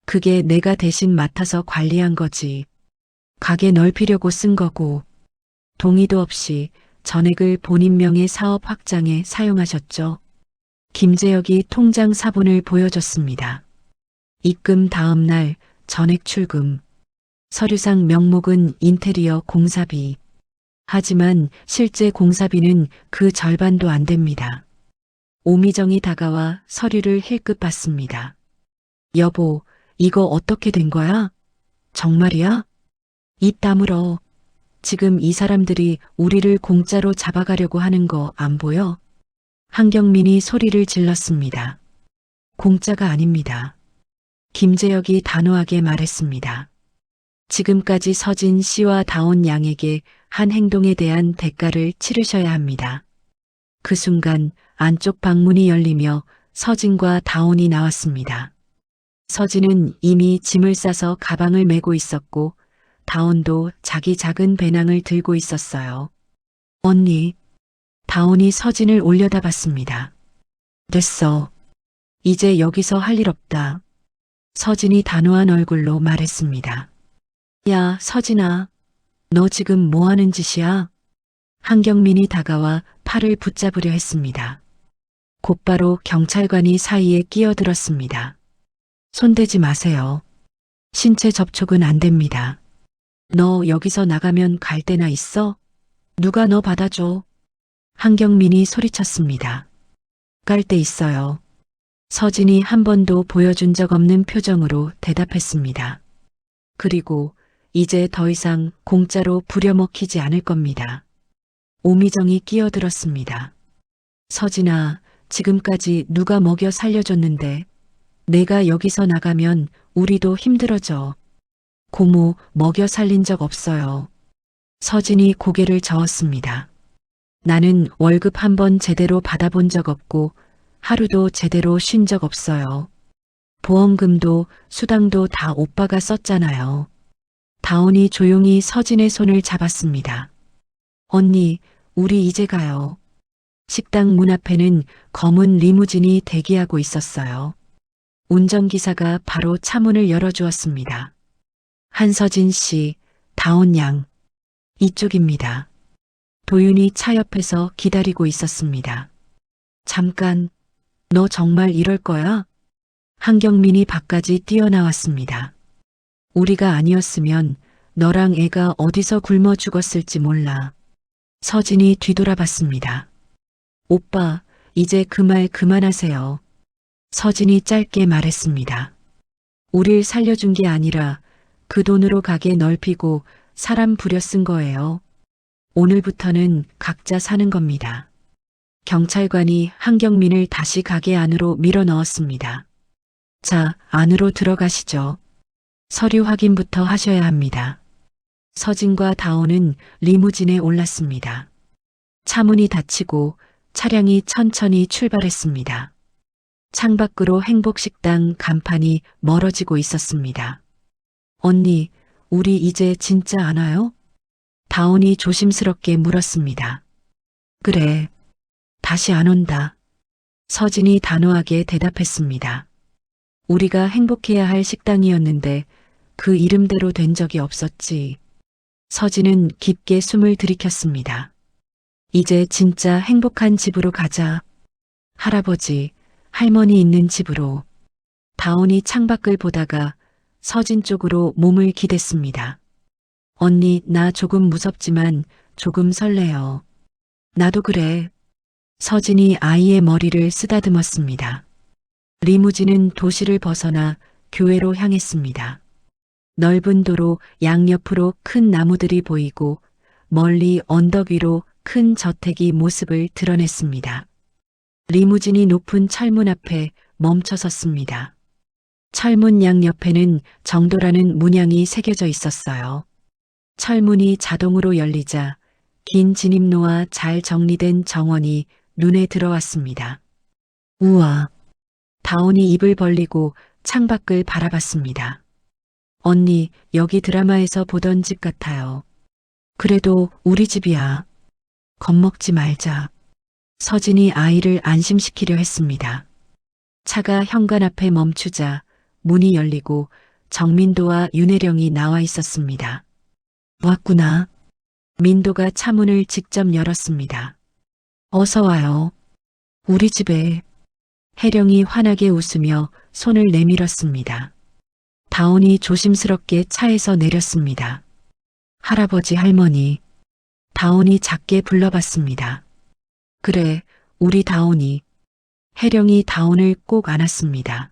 그게 내가 대신 맡아서 관리한 거지. 가게 넓히려고 쓴 거고 동의도 없이 전액을 본인 명의 사업 확장에 사용하셨죠. 김재혁이 통장 사본을 보여줬습니다. 입금 다음 날 전액 출금. 서류상 명목은 인테리어 공사비. 하지만 실제 공사비는 그 절반도 안 됩니다. 오미정이 다가와 서류를 힐끗 봤습니다. 여보, 이거 어떻게 된 거야? 정말이야? 입 다물어. 지금 이 사람들이 우리를 공짜로 잡아가려고 하는 거 안 보여? 한경민이 소리를 질렀습니다. 공짜가 아닙니다. 김재혁이 단호하게 말했습니다. 지금까지 서진 씨와 다온 양에게 한 행동에 대한 대가를 치르셔야 합니다. 그 순간 안쪽 방문이 열리며 서진과 다온이 나왔습니다. 서진은 이미 짐을 싸서 가방을 메고 있었고 다온도 자기 작은 배낭을 들고 있었어요. 언니, 다온이 서진을 올려다봤습니다. 됐어. 이제 여기서 할 일 없다. 서진이 단호한 얼굴로 말했습니다. 야, 서진아. 너 지금 뭐 하는 짓이야? 한경민이 다가와 팔을 붙잡으려 했습니다. 곧바로 경찰관이 사이에 끼어들었습니다. 손대지 마세요. 신체 접촉은 안 됩니다. 너 여기서 나가면 갈 데나 있어? 누가 너 받아줘? 한경민이 소리쳤습니다. 갈 데 있어요. 서진이 한 번도 보여준 적 없는 표정으로 대답했습니다. 그리고 이제 더 이상 공짜로 부려먹히지 않을 겁니다. 오미정이 끼어들었습니다. 서진아, 지금까지 누가 먹여 살려줬는데 내가 여기서 나가면 우리도 힘들어져. 고모 먹여 살린 적 없어요. 서진이 고개를 저었습니다. 나는 월급 한 번 제대로 받아본 적 없고 하루도 제대로 쉰 적 없어요. 보험금도 수당도 다 오빠가 썼잖아요. 다온이 조용히 서진의 손을 잡았습니다. 언니, 우리 이제 가요. 식당 문 앞에는 검은 리무진이 대기하고 있었어요. 운전기사가 바로 차문을 열어주었습니다. 한서진 씨, 다온 양. 이쪽입니다. 도윤이 차 옆에서 기다리고 있었습니다. 잠깐, 너 정말 이럴 거야? 한경민이 밖까지 뛰어나왔습니다. 우리가 아니었으면 너랑 애가 어디서 굶어 죽었을지 몰라. 서진이 뒤돌아봤습니다. 오빠, 이제 그 말 그만하세요. 서진이 짧게 말했습니다. 우릴 살려준 게 아니라 그 돈으로 가게 넓히고 사람 부려 쓴 거예요. 오늘부터는 각자 사는 겁니다. 경찰관이 한경민을 다시 가게 안으로 밀어 넣었습니다. 자, 안으로 들어가시죠. 서류 확인부터 하셔야 합니다. 서진과 다온은 리무진에 올랐습니다. 차문이 닫히고 차량이 천천히 출발했습니다. 창밖으로 행복식당 간판이 멀어지고 있었습니다. 언니, 우리 이제 진짜 안 와요? 다온이 조심스럽게 물었습니다. 그래, 다시 안 온다. 서진이 단호하게 대답했습니다. 우리가 행복해야 할 식당이었는데 그 이름대로 된 적이 없었지. 서진은 깊게 숨을 들이켰습니다. 이제 진짜 행복한 집으로 가자. 할아버지, 할머니 있는 집으로. 다온이 창밖을 보다가 서진 쪽으로 몸을 기댔습니다. 언니, 나 조금 무섭지만 조금 설레요. 나도 그래. 서진이 아이의 머리를 쓰다듬었습니다. 리무진은 도시를 벗어나 교회로 향했습니다. 넓은 도로 양옆으로 큰 나무들이 보이고 멀리 언덕 위로 큰 저택이 모습을 드러냈습니다. 리무진이 높은 철문 앞에 멈춰 섰습니다. 철문 양옆에는 정도라는 문양이 새겨져 있었어요. 철문이 자동으로 열리자 긴 진입로와 잘 정리된 정원이 눈에 들어왔습니다. 우와. 다온이 입을 벌리고 창밖을 바라봤습니다. 언니, 여기 드라마에서 보던 집 같아요. 그래도 우리 집이야. 겁먹지 말자. 서진이 아이를 안심시키려 했습니다. 차가 현관 앞에 멈추자 문이 열리고 정민도와 윤혜령이 나와 있었습니다. 왔구나. 민도가 차문을 직접 열었습니다. 어서 와요. 우리 집에. 혜령이 환하게 웃으며 손을 내밀었습니다. 다온이 조심스럽게 차에서 내렸습니다. 할아버지 할머니. 다온이 작게 불러봤습니다. 그래, 우리 다온이. 혜령이 다온을 꼭 안았습니다.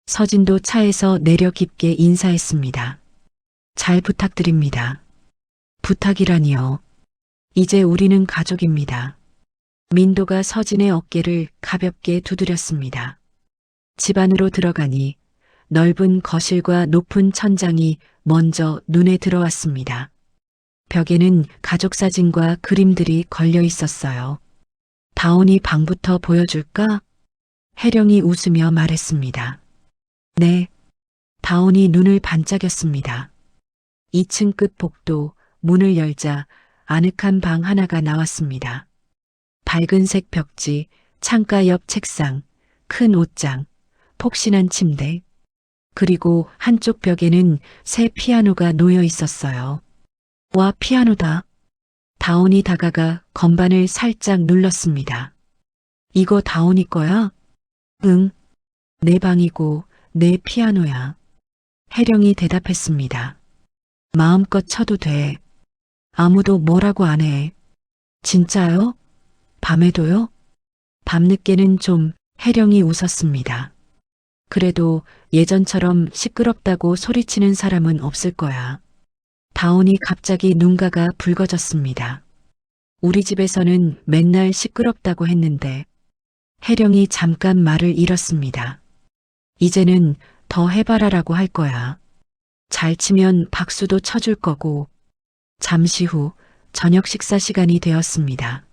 서진도 차에서 내려 깊게 인사했습니다. 잘 부탁드립니다. 부탁이라니요. 이제 우리는 가족입니다. 민도가 서진의 어깨를 가볍게 두드렸습니다. 집 안으로 들어가니 넓은 거실과 높은 천장이 먼저 눈에 들어왔습니다. 벽에는 가족 사진과 그림들이 걸려 있었어요. 다온이 방부터 보여줄까? 혜령이 웃으며 말했습니다. 네. 다온이 눈을 반짝였습니다. 2층 끝 복도 문을 열자 아늑한 방 하나가 나왔습니다. 밝은색 벽지, 창가 옆 책상, 큰 옷장, 폭신한 침대, 그리고 한쪽 벽에는 새 피아노가 놓여 있었어요. 와, 피아노다. 다온이 다가가 건반을 살짝 눌렀습니다. 이거 다온이 거야? 응. 내 방이고 내 피아노야. 혜령이 대답했습니다. 마음껏 쳐도 돼. 아무도 뭐라고 안 해. 진짜요? 밤에도요? 밤늦게는 좀. 혜령이 웃었습니다. 그래도 예전처럼 시끄럽다고 소리치는 사람은 없을 거야. 다온이 갑자기 눈가가 붉어졌습니다. 우리 집에서는 맨날 시끄럽다고 했는데. 혜령이 잠깐 말을 잃었습니다. 이제는 더 해봐라라고 할 거야. 잘 치면 박수도 쳐줄 거고. 잠시 후 저녁 식사 시간이 되었습니다.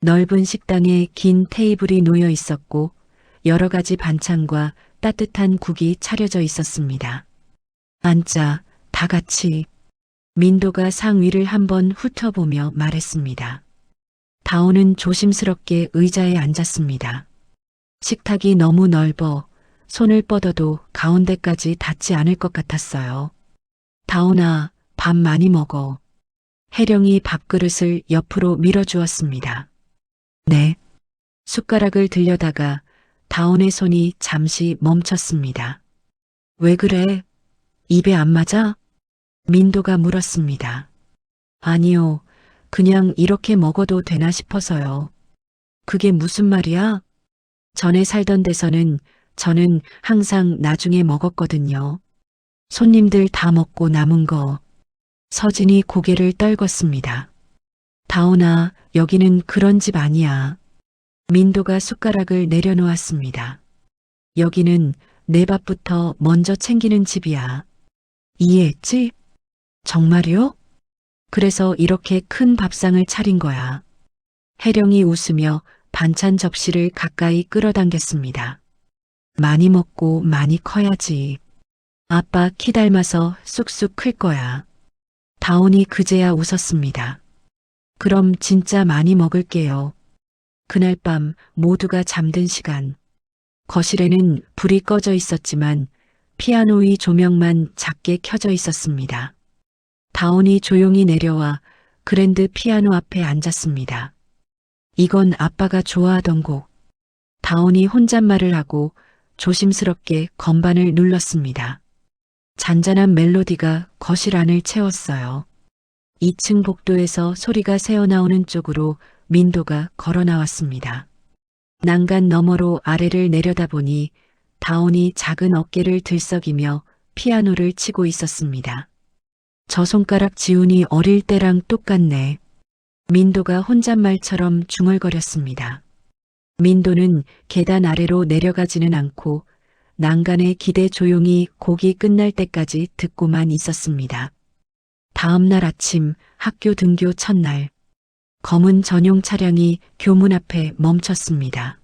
넓은 식당에 긴 테이블이 놓여 있었고 여러 가지 반찬과 따뜻한 국이 차려져 있었습니다. 앉자, 다 같이. 민도가 상 위를 한번 훑어보며 말했습니다. 다온은 조심스럽게 의자에 앉았습니다. 식탁이 너무 넓어 손을 뻗어도 가운데까지 닿지 않을 것 같았어요. 다온아, 밥 많이 먹어. 혜령이 밥그릇을 옆으로 밀어주었습니다. 네. 숟가락을 들여다가 다온의 손이 잠시 멈췄습니다. 왜 그래? 입에 안 맞아? 민도가 물었습니다. 아니요. 그냥 이렇게 먹어도 되나 싶어서요. 그게 무슨 말이야? 전에 살던 데서는 저는 항상 나중에 먹었거든요. 손님들 다 먹고 남은 거. 서진이 고개를 떨궜습니다. 다온아, 여기는 그런 집 아니야. 민도가 숟가락을 내려놓았습니다. 여기는 내 밥부터 먼저 챙기는 집이야. 이해했지? 정말요? 그래서 이렇게 큰 밥상을 차린 거야. 혜령이 웃으며 반찬 접시를 가까이 끌어당겼습니다. 많이 먹고 많이 커야지. 아빠 키 닮아서 쑥쑥 클 거야. 다온이 그제야 웃었습니다. 그럼 진짜 많이 먹을게요. 그날 밤 모두가 잠든 시간. 거실에는 불이 꺼져 있었지만 피아노 위 조명만 작게 켜져 있었습니다. 다온이 조용히 내려와 그랜드 피아노 앞에 앉았습니다. 이건 아빠가 좋아하던 곡. 다온이 혼잣말을 하고 조심스럽게 건반을 눌렀습니다. 잔잔한 멜로디가 거실 안을 채웠어요. 2층 복도에서 소리가 새어나오는 쪽으로 민도가 걸어 나왔습니다. 난간 너머로 아래를 내려다보니 다온이 작은 어깨를 들썩이며 피아노를 치고 있었습니다. 저 손가락 지훈이 어릴 때랑 똑같네. 민도가 혼잣말처럼 중얼거렸습니다. 민도는 계단 아래로 내려가지는 않고 난간에 기대 조용히 곡이 끝날 때까지 듣고만 있었습니다. 다음 날 아침 학교 등교 첫날 검은 전용 차량이 교문 앞에 멈췄습니다.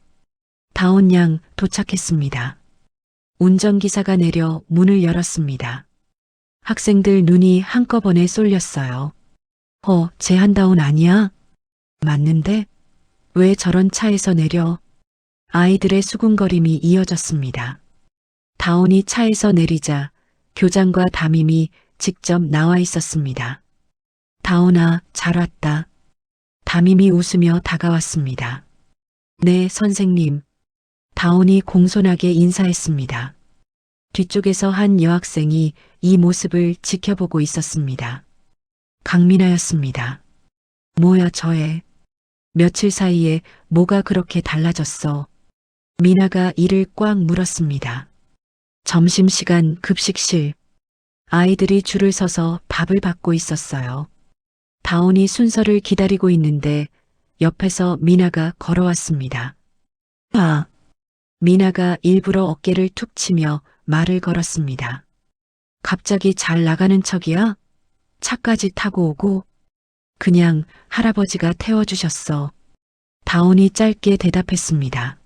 다온 양 도착했습니다. 운전기사가 내려 문을 열었습니다. 학생들 눈이 한꺼번에 쏠렸어요. 쟤 한다온 아니야? 맞는데? 왜 저런 차에서 내려? 아이들의 수군거림이 이어졌습니다. 다온이 차에서 내리자 교장과 담임이 직접 나와 있었습니다. 다온아, 잘 왔다. 담임이 웃으며 다가왔습니다. 네, 선생님. 다온이 공손하게 인사했습니다. 뒤쪽에서 한 여학생이 이 모습을 지켜보고 있었습니다. 강민아였습니다. 뭐야 저애. 며칠 사이에 뭐가 그렇게 달라졌어. 미나가 이를 꽉 물었습니다. 점심시간 급식실. 아이들이 줄을 서서 밥을 받고 있었어요. 다온이 순서를 기다리고 있는데 옆에서 미나가 걸어왔습니다. 아! 미나가 일부러 어깨를 툭 치며 말을 걸었습니다. 갑자기 잘 나가는 척이야? 차까지 타고 오고? 그냥 할아버지가 태워주셨어. 다온이 짧게 대답했습니다.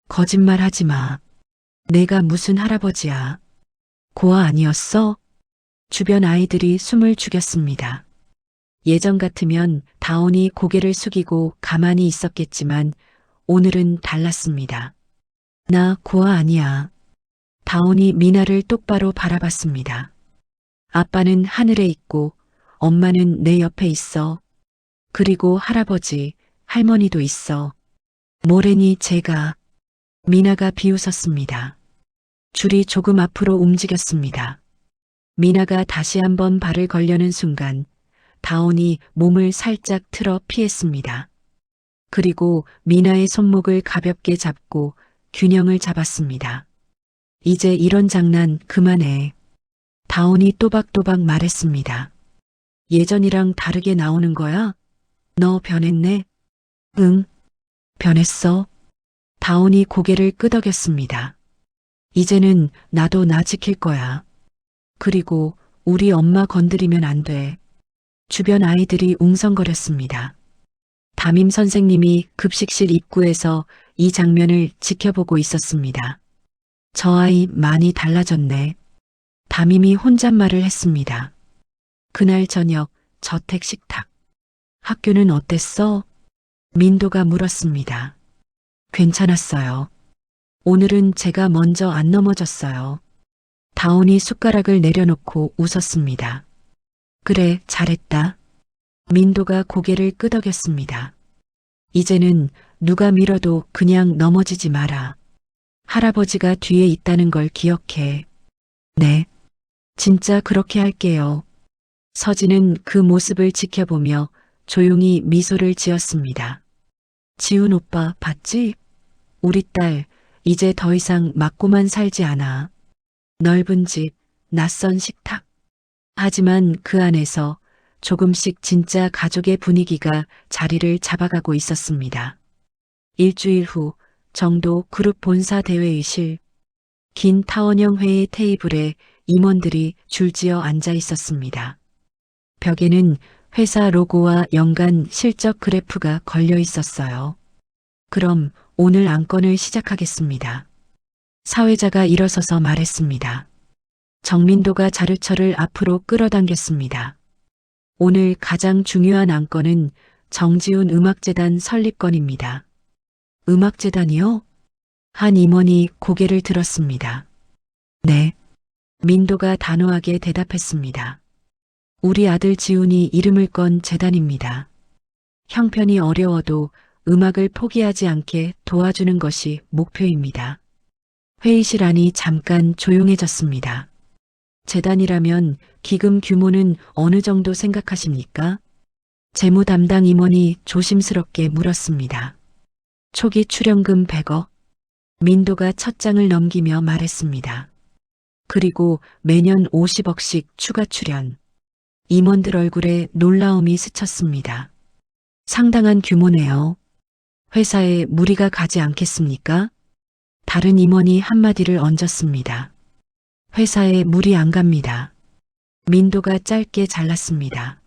거짓말 하지 마. 내가 무슨 할아버지야. 고아 아니었어? 주변 아이들이 숨을 죽였습니다. 예전 같으면 다온이 고개를 숙이고 가만히 있었겠지만 오늘은 달랐습니다. 나 고아 아니야. 다온이 미나를 똑바로 바라봤습니다. 아빠는 하늘에 있고 엄마는 내 옆에 있어. 그리고 할아버지, 할머니도 있어. 모래니 제가. 미나가 비웃었습니다. 줄이 조금 앞으로 움직였습니다. 미나가 다시 한번 발을 걸려는 순간 다온이 몸을 살짝 틀어 피했습니다. 그리고 미나의 손목을 가볍게 잡고 균형을 잡았습니다. 이제 이런 장난 그만해. 다온이 또박또박 말했습니다. 예전이랑 다르게 나오는 거야? 너 변했네? 응, 변했어. 다온이 고개를 끄덕였습니다. 이제는 나도 나 지킬 거야. 그리고 우리 엄마 건드리면 안 돼. 주변 아이들이 웅성거렸습니다. 담임 선생님이 급식실 입구에서 이 장면을 지켜보고 있었습니다. 저 아이 많이 달라졌네. 담임이 혼잣말을 했습니다. 그날 저녁 저택 식탁. 학교는 어땠어? 민도가 물었습니다. 괜찮았어요. 오늘은 제가 먼저 안 넘어졌어요. 다온이 숟가락을 내려놓고 웃었습니다. 그래, 잘했다. 민도가 고개를 끄덕였습니다. 이제는 누가 밀어도 그냥 넘어지지 마라. 할아버지가 뒤에 있다는 걸 기억해. 네, 진짜 그렇게 할게요. 서진은 그 모습을 지켜보며 조용히 미소를 지었습니다. 지훈 오빠 봤지? 우리 딸 이제 더 이상 맞고만 살지 않아. 넓은 집, 낯선 식탁. 하지만 그 안에서 조금씩 진짜 가족의 분위기가 자리를 잡아가고 있었습니다. 일주일 후 정도 그룹 본사 대회의실, 긴 타원형 회의 테이블에 임원들이 줄지어 앉아 있었습니다. 벽에는 회사 로고와 연간 실적 그래프가 걸려 있었어요. 그럼 오늘 안건을 시작하겠습니다. 사회자가 일어서서 말했습니다. 정민도가 자료처를 앞으로 끌어당겼습니다. 오늘 가장 중요한 안건은 정지훈 음악재단 설립건입니다. 음악재단이요? 한 임원이 고개를 들었습니다. 네. 민도가 단호하게 대답했습니다. 우리 아들 지훈이 이름을 건 재단입니다. 형편이 어려워도 음악을 포기하지 않게 도와주는 것이 목표입니다. 회의실 안이 잠깐 조용해졌습니다. 재단이라면 기금 규모는 어느 정도 생각하십니까? 재무 담당 임원이 조심스럽게 물었습니다. 초기 출연금 100억. 민도가 첫 장을 넘기며 말했습니다. 그리고 매년 50억씩 추가 출연. 임원들 얼굴에 놀라움이 스쳤습니다. 상당한 규모네요. 회사에 무리가 가지 않겠습니까? 다른 임원이 한마디를 얹었습니다. 회사에 무리 안 갑니다. 민도가 짧게 잘랐습니다.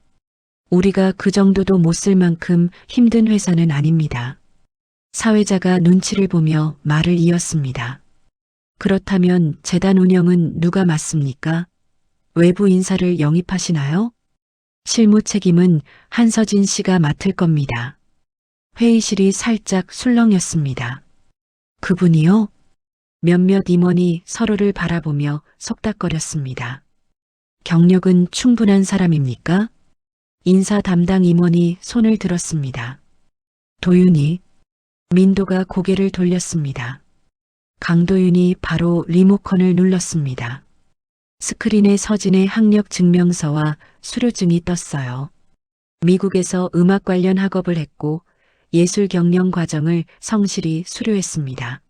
우리가 그 정도도 못 쓸 만큼 힘든 회사는 아닙니다. 사회자가 눈치를 보며 말을 이었습니다. 그렇다면 재단 운영은 누가 맡습니까? 외부 인사를 영입하시나요? 실무 책임은 한서진 씨가 맡을 겁니다. 회의실이 살짝 술렁였습니다. 그분이요? 몇몇 임원이 서로를 바라보며 속닥거렸습니다. 경력은 충분한 사람입니까? 인사 담당 임원이 손을 들었습니다. 도윤이. 민도가 고개를 돌렸습니다. 강도윤이 바로 리모컨을 눌렀습니다. 스크린에 서진의 학력 증명서와 수료증이 떴어요. 미국에서 음악 관련 학업을 했고 예술 경영 과정을 성실히 수료했습니다.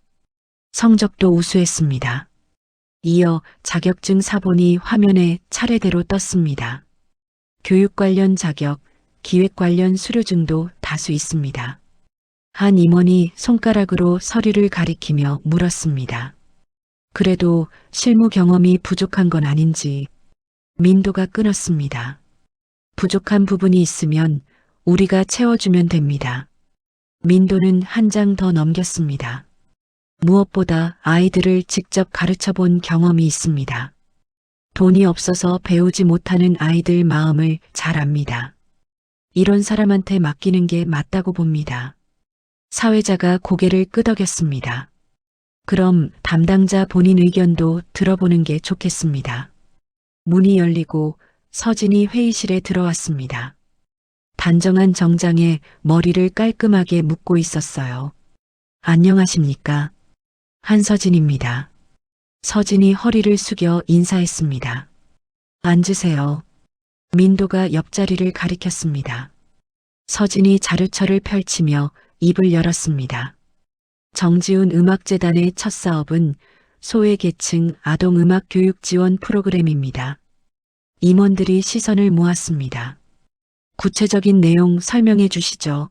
성적도 우수했습니다. 이어 자격증 사본이 화면에 차례대로 떴습니다. 교육 관련 자격, 기획 관련 수료증도 다수 있습니다. 한 임원이 손가락으로 서류를 가리키며 물었습니다. 그래도 실무 경험이 부족한 건 아닌지. 민도가 끊었습니다. 부족한 부분이 있으면 우리가 채워주면 됩니다. 민도는 한 장 더 넘겼습니다. 무엇보다 아이들을 직접 가르쳐 본 경험이 있습니다. 돈이 없어서 배우지 못하는 아이들 마음을 잘 압니다. 이런 사람한테 맡기는 게 맞다고 봅니다. 사회자가 고개를 끄덕였습니다. 그럼 담당자 본인 의견도 들어보는 게 좋겠습니다. 문이 열리고 서진이 회의실에 들어왔습니다. 단정한 정장에 머리를 깔끔하게 묶고 있었어요. 안녕하십니까? 한서진입니다. 서진이 허리를 숙여 인사했습니다. 앉으세요. 민도가 옆자리를 가리켰습니다. 서진이 자료처를 펼치며 입을 열었습니다. 정지훈 음악재단의 첫 사업은 소외계층 아동음악 교육 지원 프로그램입니다. 임원들이 시선을 모았습니다. 구체적인 내용 설명해 주시죠.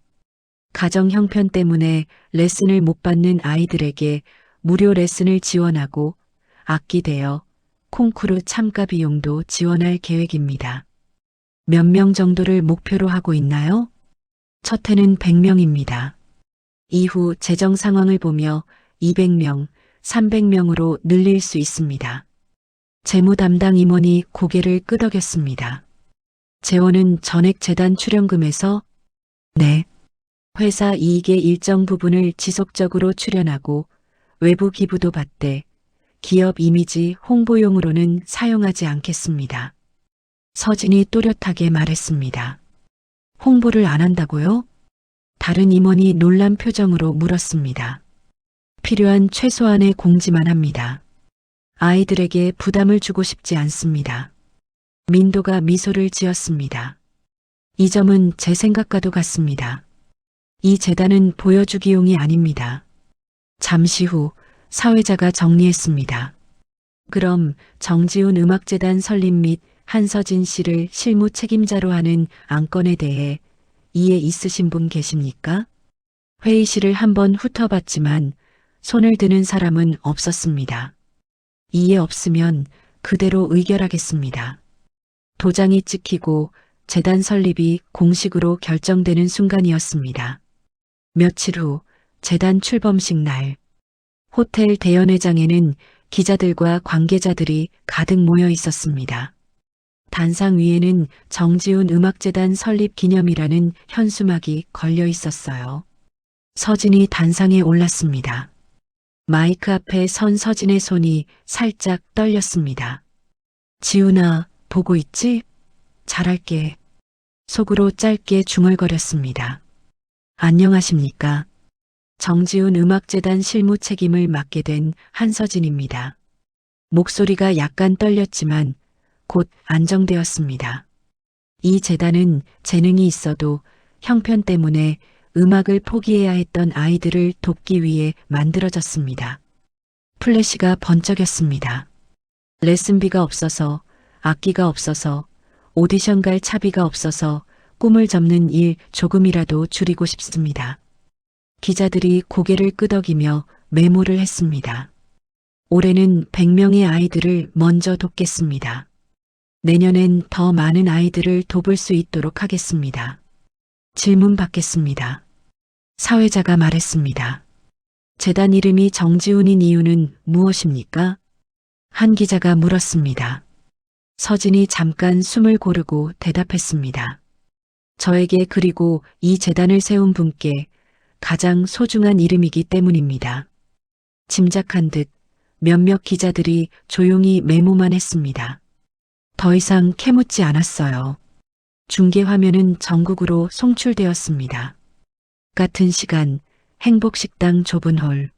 가정 형편 때문에 레슨을 못 받는 아이들에게 무료 레슨을 지원하고 악기 대여, 콩쿠르 참가 비용도 지원할 계획입니다. 몇 명 정도를 목표로 하고 있나요? 첫 해는 100명입니다. 이후 재정 상황을 보며 200명, 300명으로 늘릴 수 있습니다. 재무 담당 임원이 고개를 끄덕였습니다. 재원은 전액 재단 출연금에서? 네. 회사 이익의 일정 부분을 지속적으로 출연하고 외부 기부도 받되 기업 이미지 홍보용으로는 사용하지 않겠습니다. 서진이 또렷하게 말했습니다. 홍보를 안 한다고요? 다른 임원이 놀란 표정으로 물었습니다. 필요한 최소한의 공지만 합니다. 아이들에게 부담을 주고 싶지 않습니다. 민도가 미소를 지었습니다. 이 점은 제 생각과도 같습니다. 이 재단은 보여주기용이 아닙니다. 잠시 후 사회자가 정리했습니다. 그럼 정지훈 음악재단 설립 및 한서진 씨를 실무 책임자로 하는 안건에 대해 이해 있으신 분 계십니까? 회의실을 한번 훑어봤지만 손을 드는 사람은 없었습니다. 이해 없으면 그대로 의결하겠습니다. 도장이 찍히고 재단 설립이 공식으로 결정되는 순간이었습니다. 며칠 후 재단 출범식 날, 호텔 대연회장에는 기자들과 관계자들이 가득 모여 있었습니다. 단상 위에는 정지훈 음악재단 설립 기념이라는 현수막이 걸려 있었어요. 서진이 단상에 올랐습니다. 마이크 앞에 선 서진의 손이 살짝 떨렸습니다. 지훈아, 보고 있지? 잘할게. 속으로 짧게 중얼거렸습니다. 안녕하십니까? 정지훈 음악재단 실무 책임을 맡게 된 한서진입니다. 목소리가 약간 떨렸지만 곧 안정되었습니다. 이 재단은 재능이 있어도 형편 때문에 음악을 포기해야 했던 아이들을 돕기 위해 만들어졌습니다. 플래시가 번쩍였습니다. 레슨비가 없어서, 악기가 없어서, 오디션 갈 차비가 없어서 꿈을 접는 일 조금이라도 줄이고 싶습니다. 기자들이 고개를 끄덕이며 메모를 했습니다. 올해는 100명의 아이들을 먼저 돕겠습니다. 내년엔 더 많은 아이들을 돕을 수 있도록 하겠습니다. 질문 받겠습니다. 사회자가 말했습니다. 재단 이름이 정지훈인 이유는 무엇입니까? 한 기자가 물었습니다. 서진이 잠깐 숨을 고르고 대답했습니다. 저에게 그리고 이 재단을 세운 분께 가장 소중한 이름이기 때문입니다. 짐작한 듯 몇몇 기자들이 조용히 메모만 했습니다. 더 이상 캐묻지 않았어요. 중계 화면은 전국으로 송출되었습니다. 같은 시간 행복식당 좁은 홀.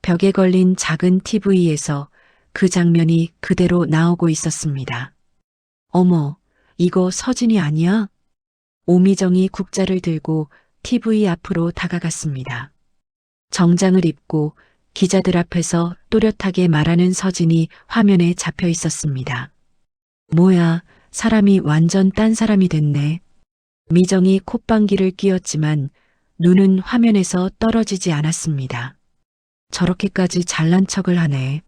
벽에 걸린 작은 TV에서 그 장면이 그대로 나오고 있었습니다. 어머, 이거 서진이 아니야? 오미정이 국자를 들고 TV 앞으로 다가갔습니다. 정장을 입고 기자들 앞에서 또렷하게 말하는 서진이 화면에 잡혀 있었습니다. 뭐야, 사람이 완전 딴 사람이 됐네. 미정이 콧방귀를 뀌었지만 눈은 화면에서 떨어지지 않았습니다. 저렇게까지 잘난 척을 하네.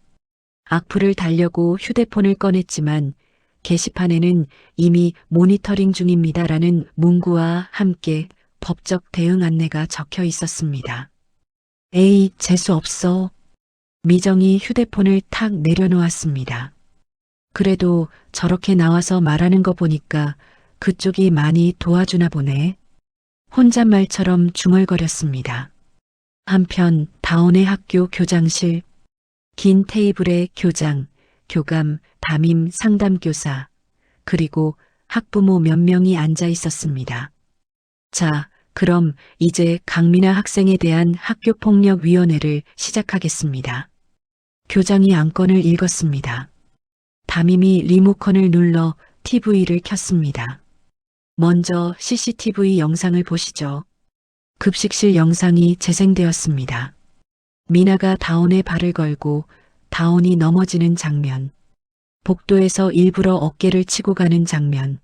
악플을 달려고 휴대폰을 꺼냈지만 게시판에는 이미 모니터링 중입니다라는 문구와 함께 법적 대응 안내가 적혀 있었습니다. 에이, 재수 없어. 미정이 휴대폰을 탁 내려놓았습니다. 그래도 저렇게 나와서 말하는 거 보니까 그쪽이 많이 도와주나 보네. 혼잣말처럼 중얼거렸습니다. 한편 다온의 학교 교장실, 긴 테이블에 교장, 교감, 담임, 상담교사, 그리고 학부모 몇 명이 앉아 있었습니다. 자, 그럼 이제 강민아 학생에 대한 학교폭력위원회를 시작하겠습니다. 교장이 안건을 읽었습니다. 담임이 리모컨을 눌러 TV를 켰습니다. 먼저 CCTV 영상을 보시죠. 급식실 영상이 재생되었습니다. 미나가 다온의 발을 걸고 다온이 넘어지는 장면. 복도에서 일부러 어깨를 치고 가는 장면.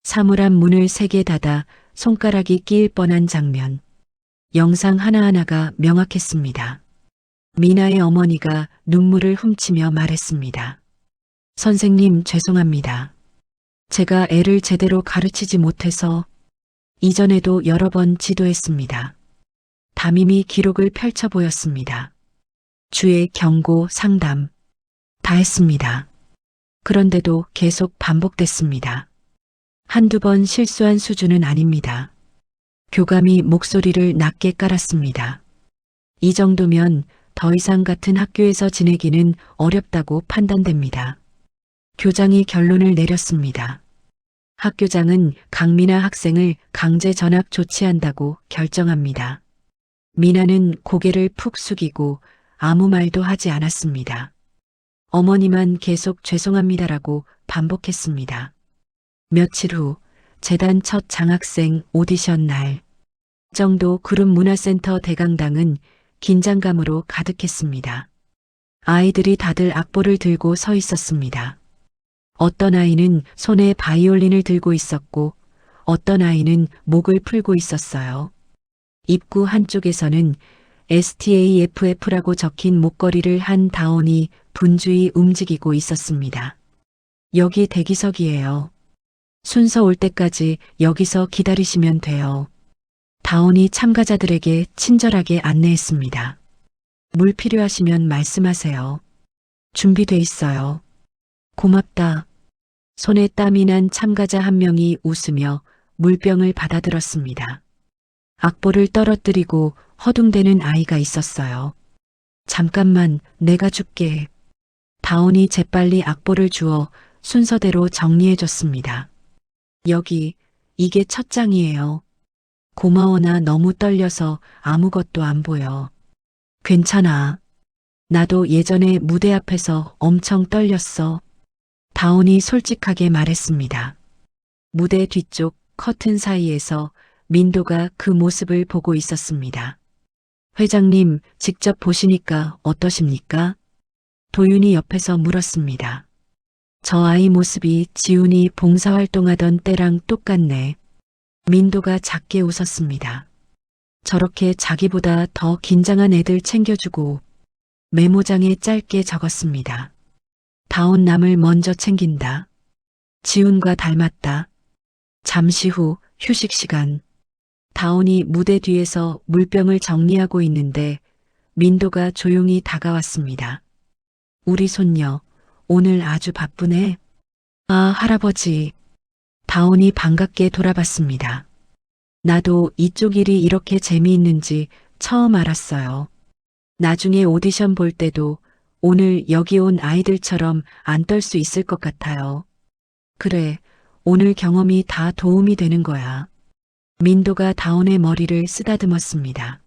사물함 문을 세게 닫아 손가락이 끼일 뻔한 장면. 영상 하나하나가 명확했습니다. 미나의 어머니가 눈물을 훔치며 말했습니다. 선생님, 죄송합니다. 제가 애를 제대로 가르치지 못해서 이전에도 여러 번 지도했습니다. 담임이 기록을 펼쳐 보였습니다. 주의 경고, 상담 다 했습니다. 그런데도 계속 반복됐습니다. 한두 번 실수한 수준은 아닙니다. 교감이 목소리를 낮게 깔았습니다. 이 정도면 더 이상 같은 학교에서 지내기는 어렵다고 판단됩니다. 교장이 결론을 내렸습니다. 학교장은 강민아 학생을 강제 전학 조치한다고 결정합니다. 미나는 고개를 푹 숙이고 아무 말도 하지 않았습니다. 어머니만 계속 죄송합니다라고 반복했습니다. 며칠 후 재단 첫 장학생 오디션 날, 정도 그룹문화센터 대강당은 긴장감으로 가득했습니다. 아이들이 다들 악보를 들고 서 있었습니다. 어떤 아이는 손에 바이올린을 들고 있었고 어떤 아이는 목을 풀고 있었어요. 입구 한쪽에서는 STAFF라고 적힌 목걸이를 한 다온이 분주히 움직이고 있었습니다. 여기 대기석이에요. 순서 올 때까지 여기서 기다리시면 돼요. 다온이 참가자들에게 친절하게 안내했습니다. 물 필요하시면 말씀하세요. 준비돼 있어요. 고맙다. 손에 땀이 난 참가자 한 명이 웃으며 물병을 받아들었습니다. 악보를 떨어뜨리고 허둥대는 아이가 있었어요. 잠깐만, 내가 줄게. 다온이 재빨리 악보를 주어 순서대로 정리해줬습니다. 여기, 이게 첫 장이에요. 고마워. 나 너무 떨려서 아무것도 안 보여. 괜찮아. 나도 예전에 무대 앞에서 엄청 떨렸어. 다온이 솔직하게 말했습니다. 무대 뒤쪽 커튼 사이에서 민도가 그 모습을 보고 있었습니다. 회장님, 직접 보시니까 어떠십니까? 도윤이 옆에서 물었습니다. 저 아이 모습이 지훈이 봉사활동하던 때랑 똑같네. 민도가 작게 웃었습니다. 저렇게 자기보다 더 긴장한 애들 챙겨주고 메모장에 짧게 적었습니다. 다온 남을 먼저 챙긴다. 지훈과 닮았다. 잠시 후 휴식 시간. 다온이 무대 뒤에서 물병을 정리하고 있는데 민도가 조용히 다가왔습니다. 우리 손녀, 오늘 아주 바쁘네. 아, 할아버지. 다온이 반갑게 돌아봤습니다. 나도 이쪽 일이 이렇게 재미있는지 처음 알았어요. 나중에 오디션 볼 때도 오늘 여기 온 아이들처럼 안 떨 수 있을 것 같아요. 그래, 오늘 경험이 다 도움이 되는 거야. 민도가 다온의 머리를 쓰다듬었습니다.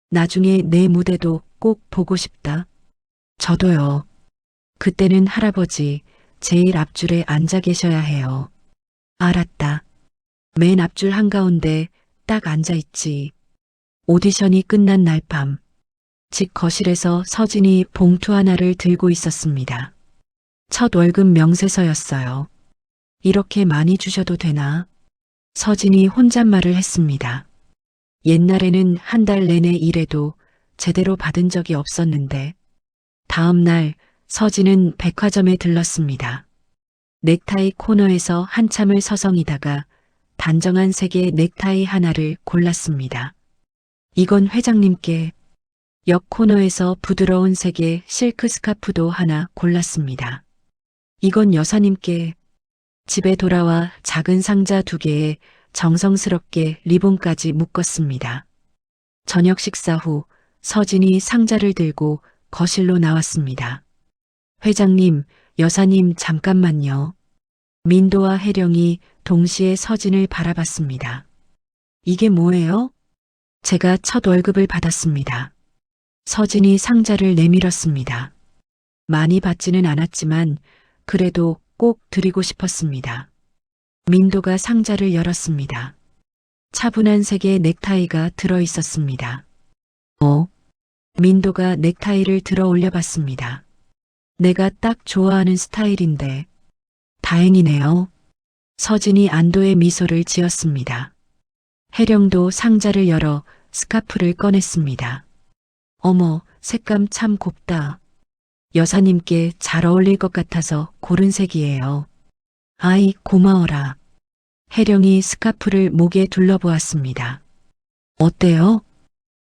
나중에 내 무대도 꼭 보고 싶다. 저도요. 그때는 할아버지 제일 앞줄에 앉아 계셔야 해요. 알았다. 맨 앞줄 한가운데 딱 앉아 있지. 오디션이 끝난 날 밤, 집 거실에서 서진이 봉투 하나를 들고 있었습니다. 첫 월급 명세서였어요. 이렇게 많이 주셔도 되나? 서진이 혼잣말을 했습니다. 옛날에는 한 달 내내 일해도 제대로 받은 적이 없었는데, 다음 날 서진은 백화점에 들렀습니다. 넥타이 코너에서 한참을 서성이다가 단정한 색의 넥타이 하나를 골랐습니다. 이건 회장님께. 옆 코너에서 부드러운 색의 실크 스카프도 하나 골랐습니다. 이건 여사님께. 집에 돌아와 작은 상자 2개에 정성스럽게 리본까지 묶었습니다. 저녁 식사 후 서진이 상자를 들고 거실로 나왔습니다. 회장님, 여사님 잠깐만요. 민도와 혜령이 동시에 서진을 바라봤습니다. 이게 뭐예요? 제가 첫 월급을 받았습니다. 서진이 상자를 내밀었습니다. 많이 받지는 않았지만 그래도 꼭 드리고 싶었습니다. 민도가 상자를 열었습니다. 차분한 색의 넥타이가 들어 있었습니다. 민도가 넥타이를 들어 올려봤습니다. 내가 딱 좋아하는 스타일인데. 다행이네요. 서진이 안도의 미소를 지었습니다. 혜령도 상자를 열어 스카프를 꺼냈습니다. 어머, 색감 참 곱다. 여사님께 잘 어울릴 것 같아서 고른 색이에요. 아이, 고마워라. 혜령이 스카프를 목에 둘러보았습니다. 어때요?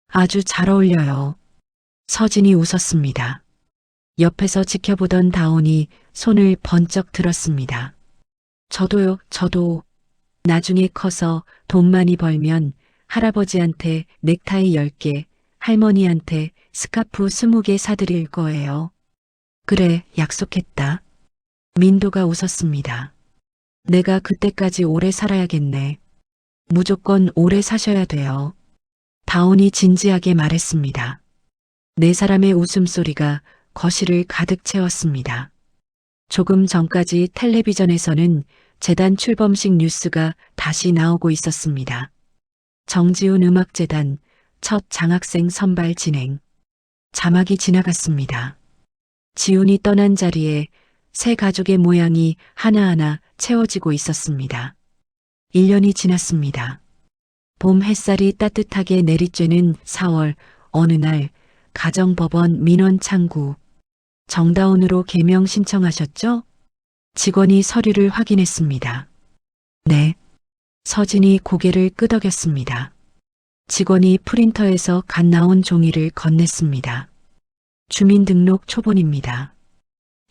아주 잘 어울려요. 서진이 웃었습니다. 옆에서 지켜보던 다온이 손을 번쩍 들었습니다. 저도요, 저도. 나중에 커서 돈 많이 벌면 할아버지한테 넥타이 10개, 할머니한테 스카프 20개 사드릴 거예요. 그래, 약속했다. 민도가 웃었습니다. 내가 그때까지 오래 살아야겠네. 무조건 오래 사셔야 돼요. 다온이 진지하게 말했습니다. 네 사람의 웃음소리가 거실을 가득 채웠습니다. 조금 전까지 텔레비전에서는 재단 출범식 뉴스가 다시 나오고 있었습니다. 정지훈 음악재단 첫 장학생 선발 진행. 자막이 지나갔습니다. 지훈이 떠난 자리에 새 가족의 모양이 하나하나 채워지고 있었습니다. 1년이 지났습니다. 봄 햇살이 따뜻하게 내리쬐는 4월 어느 날 가정법원 민원 창구. 정다운으로 개명 신청하셨죠? 직원이 서류를 확인했습니다. 네. 서진이 고개를 끄덕였습니다. 직원이 프린터에서 갓 나온 종이를 건넸습니다. 주민등록 초본입니다.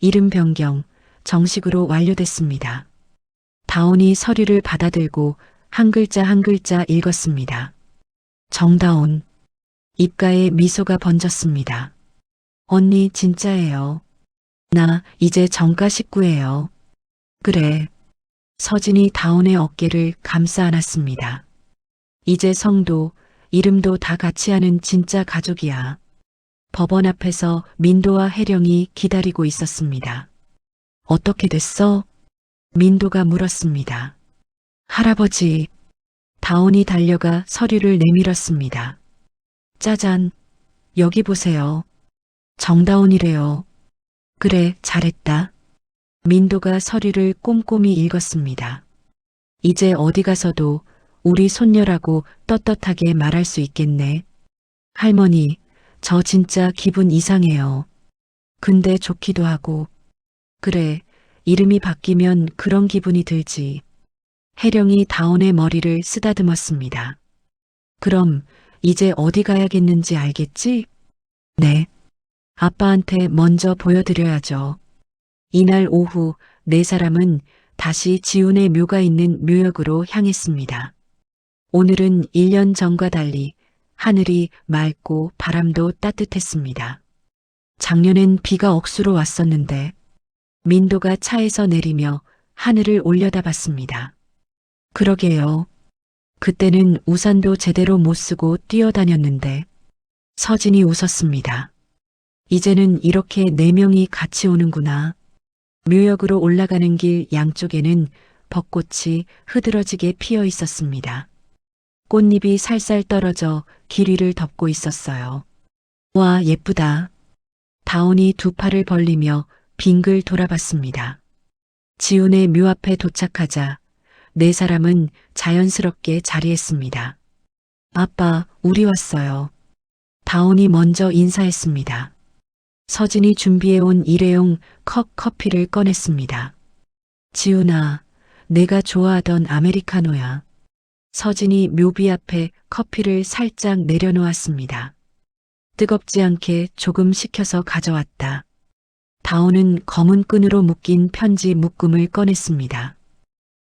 이름 변경 정식으로 완료됐습니다. 다운이 서류를 받아들고 한 글자 한 글자 읽었습니다. 정다운. 입가에 미소가 번졌습니다. 언니 진짜예요. 나 이제 정가 식구예요. 그래. 서진이 다운의 어깨를 감싸 안았습니다. 이제 성도, 이름도 다 같이 하는 진짜 가족이야. 법원 앞에서 민도와 혜령이 기다리고 있었습니다. 어떻게 됐어? 민도가 물었습니다. 할아버지. 다운이 달려가 서류를 내밀었습니다. 짜잔. 여기 보세요. 정다운이래요. 그래, 잘했다. 민도가 서류를 꼼꼼히 읽었습니다. 이제 어디 가서도 우리 손녀라고 떳떳하게 말할 수 있겠네. 할머니, 저 진짜 기분 이상해요. 근데 좋기도 하고. 그래, 이름이 바뀌면 그런 기분이 들지. 혜령이 다운의 머리를 쓰다듬었습니다. 그럼 이제 어디 가야겠는지 알겠지? 네. 아빠한테 먼저 보여드려야죠. 이날 오후 네 사람은 다시 지훈의 묘가 있는 묘역으로 향했습니다. 오늘은 1년 전과 달리 하늘이 맑고 바람도 따뜻했습니다. 작년엔 비가 억수로 왔었는데 민도가 차에서 내리며 하늘을 올려다봤습니다. 그러게요. 그때는 우산도 제대로 못 쓰고 뛰어다녔는데. 서진이 웃었습니다. 이제는 이렇게 네 명이 같이 오는구나. 묘역으로 올라가는 길 양쪽에는 벚꽃이 흐드러지게 피어 있었습니다. 꽃잎이 살살 떨어져 길 위를 덮고 있었어요. 와, 예쁘다. 다운이 두 팔을 벌리며 빙글 돌아봤습니다. 지훈의 묘 앞에 도착하자 네 사람은 자연스럽게 자리했습니다. 아빠, 우리 왔어요. 다운이 먼저 인사했습니다. 서진이 준비해온 일회용 컵 커피를 꺼냈습니다. 지훈아, 내가 좋아하던 아메리카노야. 서진이 묘비 앞에 커피를 살짝 내려놓았습니다. 뜨겁지 않게 조금 식혀서 가져왔다. 다운은 검은 끈으로 묶인 편지 묶음을 꺼냈습니다.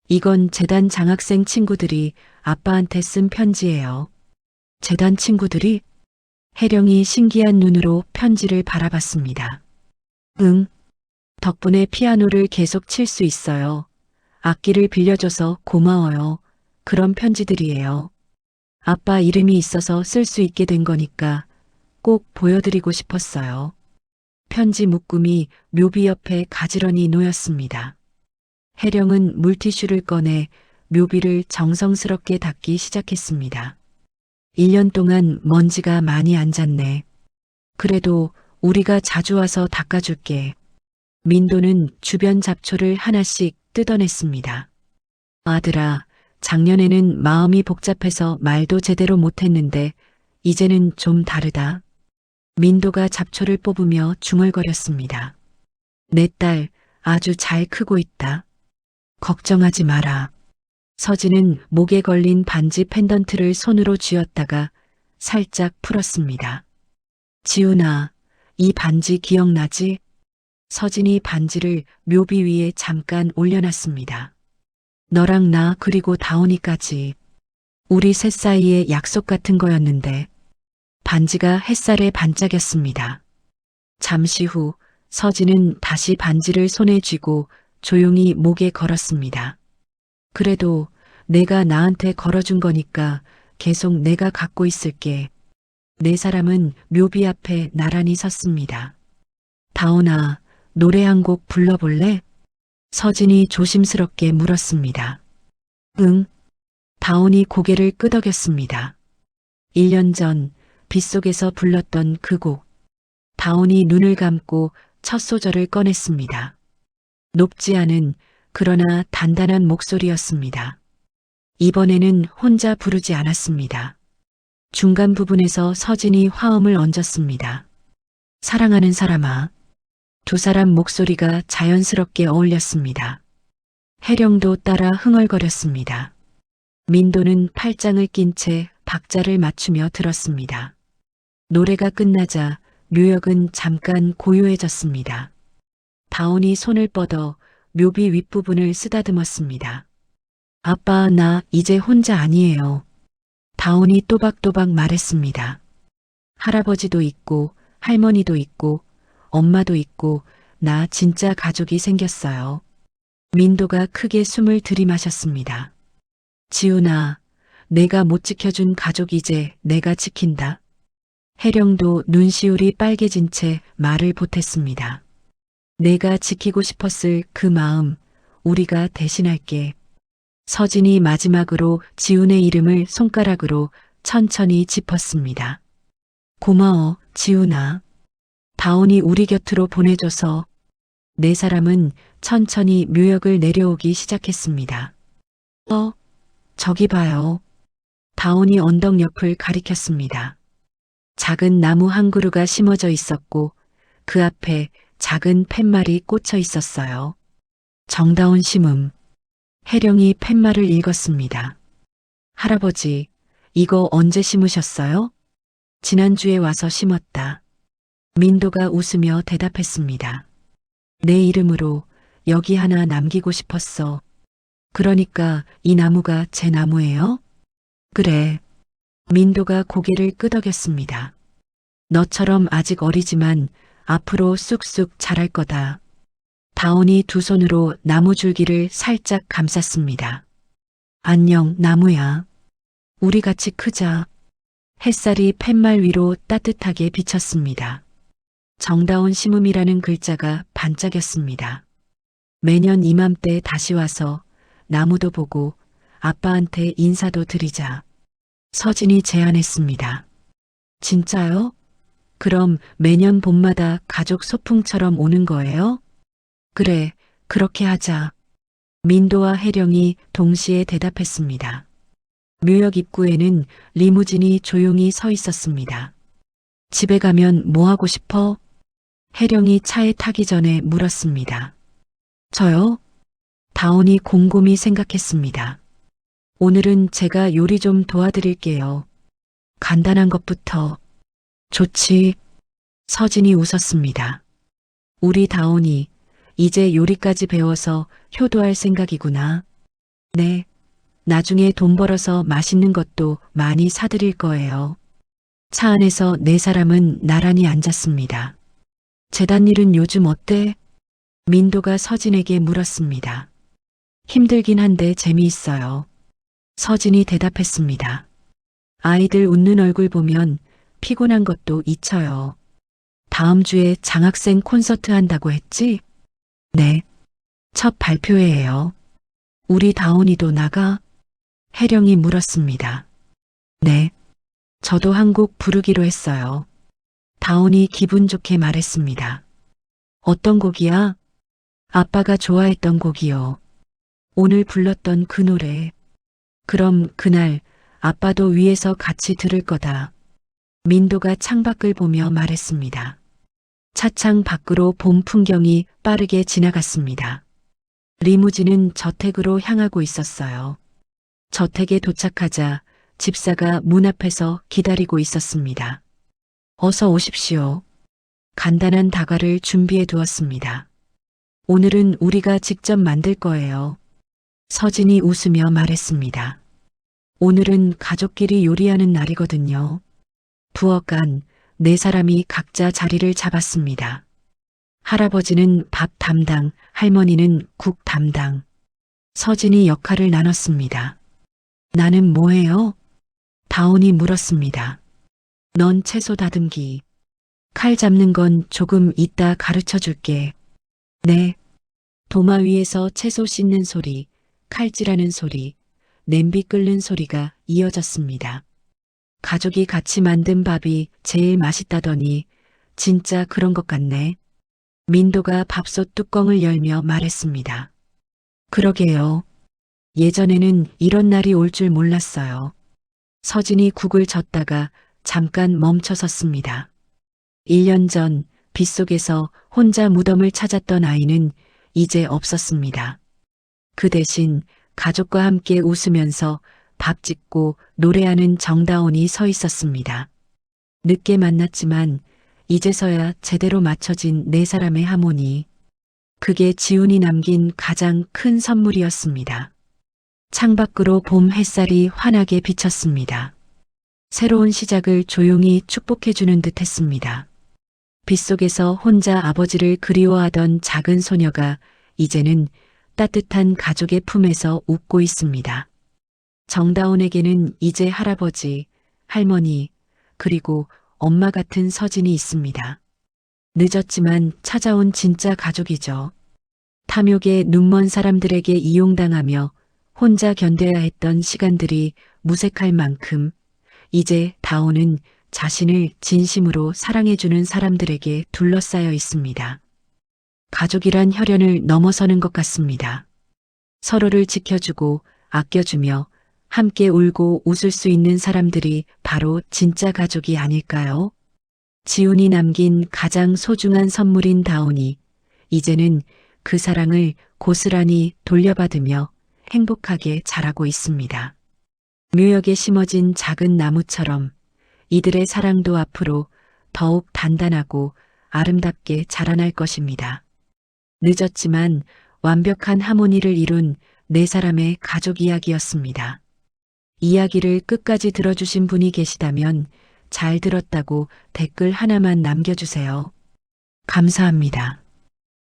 이건 재단 장학생 친구들이 아빠한테 쓴 편지예요. 재단 친구들이? 혜령이 신기한 눈으로 편지를 바라봤습니다. 응. 덕분에 피아노를 계속 칠 수 있어요. 악기를 빌려줘서 고마워요. 그런 편지들이에요. 아빠 이름이 있어서 쓸 수 있게 된 거니까 꼭 보여드리고 싶었어요. 편지 묶음이 묘비 옆에 가지런히 놓였습니다. 혜령은 물티슈를 꺼내 묘비를 정성스럽게 닦기 시작했습니다. 1년 동안 먼지가 많이 앉았네. 그래도 우리가 자주 와서 닦아줄게. 민도는 주변 잡초를 하나씩 뜯어냈습니다. 아들아, 작년에는 마음이 복잡해서 말도 제대로 못했는데 이제는 좀 다르다. 민도가 잡초를 뽑으며 중얼거렸습니다. 내 딸 아주 잘 크고 있다. 걱정하지 마라. 서진은 목에 걸린 반지 펜던트를 손으로 쥐었다가 살짝 풀었습니다. 지훈아, 이 반지 기억나지? 서진이 반지를 묘비 위에 잠깐 올려놨습니다. 너랑 나 그리고 다운이까지. 우리 셋 사이의 약속 같은 거였는데. 반지가 햇살에 반짝였습니다. 잠시 후 서진은 다시 반지를 손에 쥐고 조용히 목에 걸었습니다. 그래도 내가 나한테 걸어준 거니까 계속 내가 갖고 있을게. 네 사람은 묘비 앞에 나란히 섰습니다. 다운아, 노래 한 곡 불러볼래? 서진이 조심스럽게 물었습니다. 응. 다온이 고개를 끄덕였습니다. 1년 전 빗속에서 불렀던 그 곡. 다온이 눈을 감고 첫 소절을 꺼냈습니다. 높지 않은 그러나 단단한 목소리였습니다. 이번에는 혼자 부르지 않았습니다. 중간 부분에서 서진이 화음을 얹었습니다. 사랑하는 사람아. 두 사람 목소리가 자연스럽게 어울렸습니다. 해령도 따라 흥얼거렸습니다. 민도는 팔짱을 낀 채 박자를 맞추며 들었습니다. 노래가 끝나자 묘역은 잠깐 고요해졌습니다. 다온이 손을 뻗어 묘비 윗부분을 쓰다듬었습니다. 아빠, 나 이제 혼자 아니에요. 다온이 또박또박 말했습니다. 할아버지도 있고 할머니도 있고 엄마도 있고 나 진짜 가족이 생겼어요. 민도가 크게 숨을 들이마셨습니다. 지훈아, 내가 못 지켜준 가족 이제 내가 지킨다. 해령도 눈시울이 빨개진 채 말을 보탰습니다. 내가 지키고 싶었을 그 마음, 우리가 대신할게. 서진이 마지막으로 지훈의 이름을 손가락으로 천천히 짚었습니다. 고마워, 지훈아. 다온이 우리 곁으로 보내줘서. 네 사람은 천천히 묘역을 내려오기 시작했습니다. 저기 봐요. 다온이 언덕 옆을 가리켰습니다. 작은 나무 한 그루가 심어져 있었고 그 앞에 작은 팻말이 꽂혀 있었어요. 정다운 심음. 해령이 팻말을 읽었습니다. 할아버지, 이거 언제 심으셨어요? 지난주에 와서 심었다. 민도가 웃으며 대답했습니다. 내 이름으로 여기 하나 남기고 싶었어. 그러니까 이 나무가 제 나무예요? 그래. 민도가 고개를 끄덕였습니다. 너처럼 아직 어리지만 앞으로 쑥쑥 자랄 거다. 다온이 두 손으로 나무 줄기를 살짝 감쌌습니다. 안녕, 나무야. 우리 같이 크자. 햇살이 팻말 위로 따뜻하게 비쳤습니다. 정다운 심음이라는 글자가 반짝였습니다. 매년 이맘때 다시 와서 나무도 보고 아빠한테 인사도 드리자. 서진이 제안했습니다. 진짜요? 그럼 매년 봄마다 가족 소풍처럼 오는 거예요? 그래, 그렇게 하자. 민도와 해령이 동시에 대답했습니다. 묘역 입구에는 리무진이 조용히 서 있었습니다. 집에 가면 뭐 하고 싶어? 해령이 차에 타기 전에 물었습니다. 저요? 다온이 곰곰이 생각했습니다. 오늘은 제가 요리 좀 도와드릴게요. 간단한 것부터. 좋지. 서진이 웃었습니다. 우리 다온이 이제 요리까지 배워서 효도할 생각이구나. 네. 나중에 돈 벌어서 맛있는 것도 많이 사드릴 거예요. 차 안에서 네 사람은 나란히 앉았습니다. 재단 일은 요즘 어때? 민도가 서진에게 물었습니다. 힘들긴 한데 재미있어요. 서진이 대답했습니다. 아이들 웃는 얼굴 보면 피곤한 것도 잊혀요. 다음 주에 장학생 콘서트 한다고 했지? 네. 첫 발표회예요. 우리 다온이도 나가? 해령이 물었습니다. 네. 저도 한 곡 부르기로 했어요. 다온이 기분 좋게 말했습니다. 어떤 곡이야? 아빠가 좋아했던 곡이요. 오늘 불렀던 그 노래. 그럼 그날 아빠도 위에서 같이 들을 거다. 민도가 창밖을 보며 말했습니다. 차창 밖으로 봄 풍경이 빠르게 지나갔습니다. 리무진은 저택으로 향하고 있었어요. 저택에 도착하자 집사가 문 앞에서 기다리고 있었습니다. 어서 오십시오. 간단한 다과를 준비해 두었습니다. 오늘은 우리가 직접 만들 거예요. 서진이 웃으며 말했습니다. 오늘은 가족끼리 요리하는 날이거든요. 부엌간 네 사람이 각자 자리를 잡았습니다. 할아버지는 밥 담당, 할머니는 국 담당. 서진이 역할을 나눴습니다. 나는 뭐 해요? 다온이 물었습니다. 넌 채소 다듬기. 칼 잡는 건 조금 이따 가르쳐 줄게. 네. 도마 위에서 채소 씻는 소리, 칼질하는 소리, 냄비 끓는 소리가 이어졌습니다. 가족이 같이 만든 밥이 제일 맛있다더니 진짜 그런 것 같네. 민도가 밥솥 뚜껑을 열며 말했습니다. 그러게요. 예전에는 이런 날이 올 줄 몰랐어요. 서진이 국을 젓다가 잠깐 멈춰섰습니다. 1년 전 빗속에서 혼자 무덤을 찾았던 아이는 이제 없었습니다. 그 대신 가족과 함께 웃으면서 밥 짓고 노래하는 정다운이 서 있었습니다. 늦게 만났지만 이제서야 제대로 맞춰진 네 사람의 하모니. 그게 지훈이 남긴 가장 큰 선물이었습니다. 창밖으로 봄 햇살이 환하게 비쳤습니다. 새로운 시작을 조용히 축복해주는 듯 했습니다. 빗속에서 혼자 아버지를 그리워하던 작은 소녀가 이제는 따뜻한 가족의 품에서 웃고 있습니다. 정다운에게는 이제 할아버지, 할머니, 그리고 엄마 같은 서진이 있습니다. 늦었지만 찾아온 진짜 가족이죠. 탐욕에 눈먼 사람들에게 이용당하며 혼자 견뎌야 했던 시간들이 무색할 만큼 이제 다온은 자신을 진심으로 사랑해주는 사람들에게 둘러싸여 있습니다. 가족이란 혈연을 넘어서는 것 같습니다. 서로를 지켜주고 아껴주며 함께 울고 웃을 수 있는 사람들이 바로 진짜 가족이 아닐까요? 지훈이 남긴 가장 소중한 선물인 다온이 이제는 그 사랑을 고스란히 돌려받으며 행복하게 자라고 있습니다. 묘역에 심어진 작은 나무처럼 이들의 사랑도 앞으로 더욱 단단하고 아름답게 자라날 것입니다. 늦었지만 완벽한 하모니를 이룬 네 사람의 가족 이야기였습니다. 이야기를 끝까지 들어주신 분이 계시다면 잘 들었다고 댓글 하나만 남겨주세요. 감사합니다.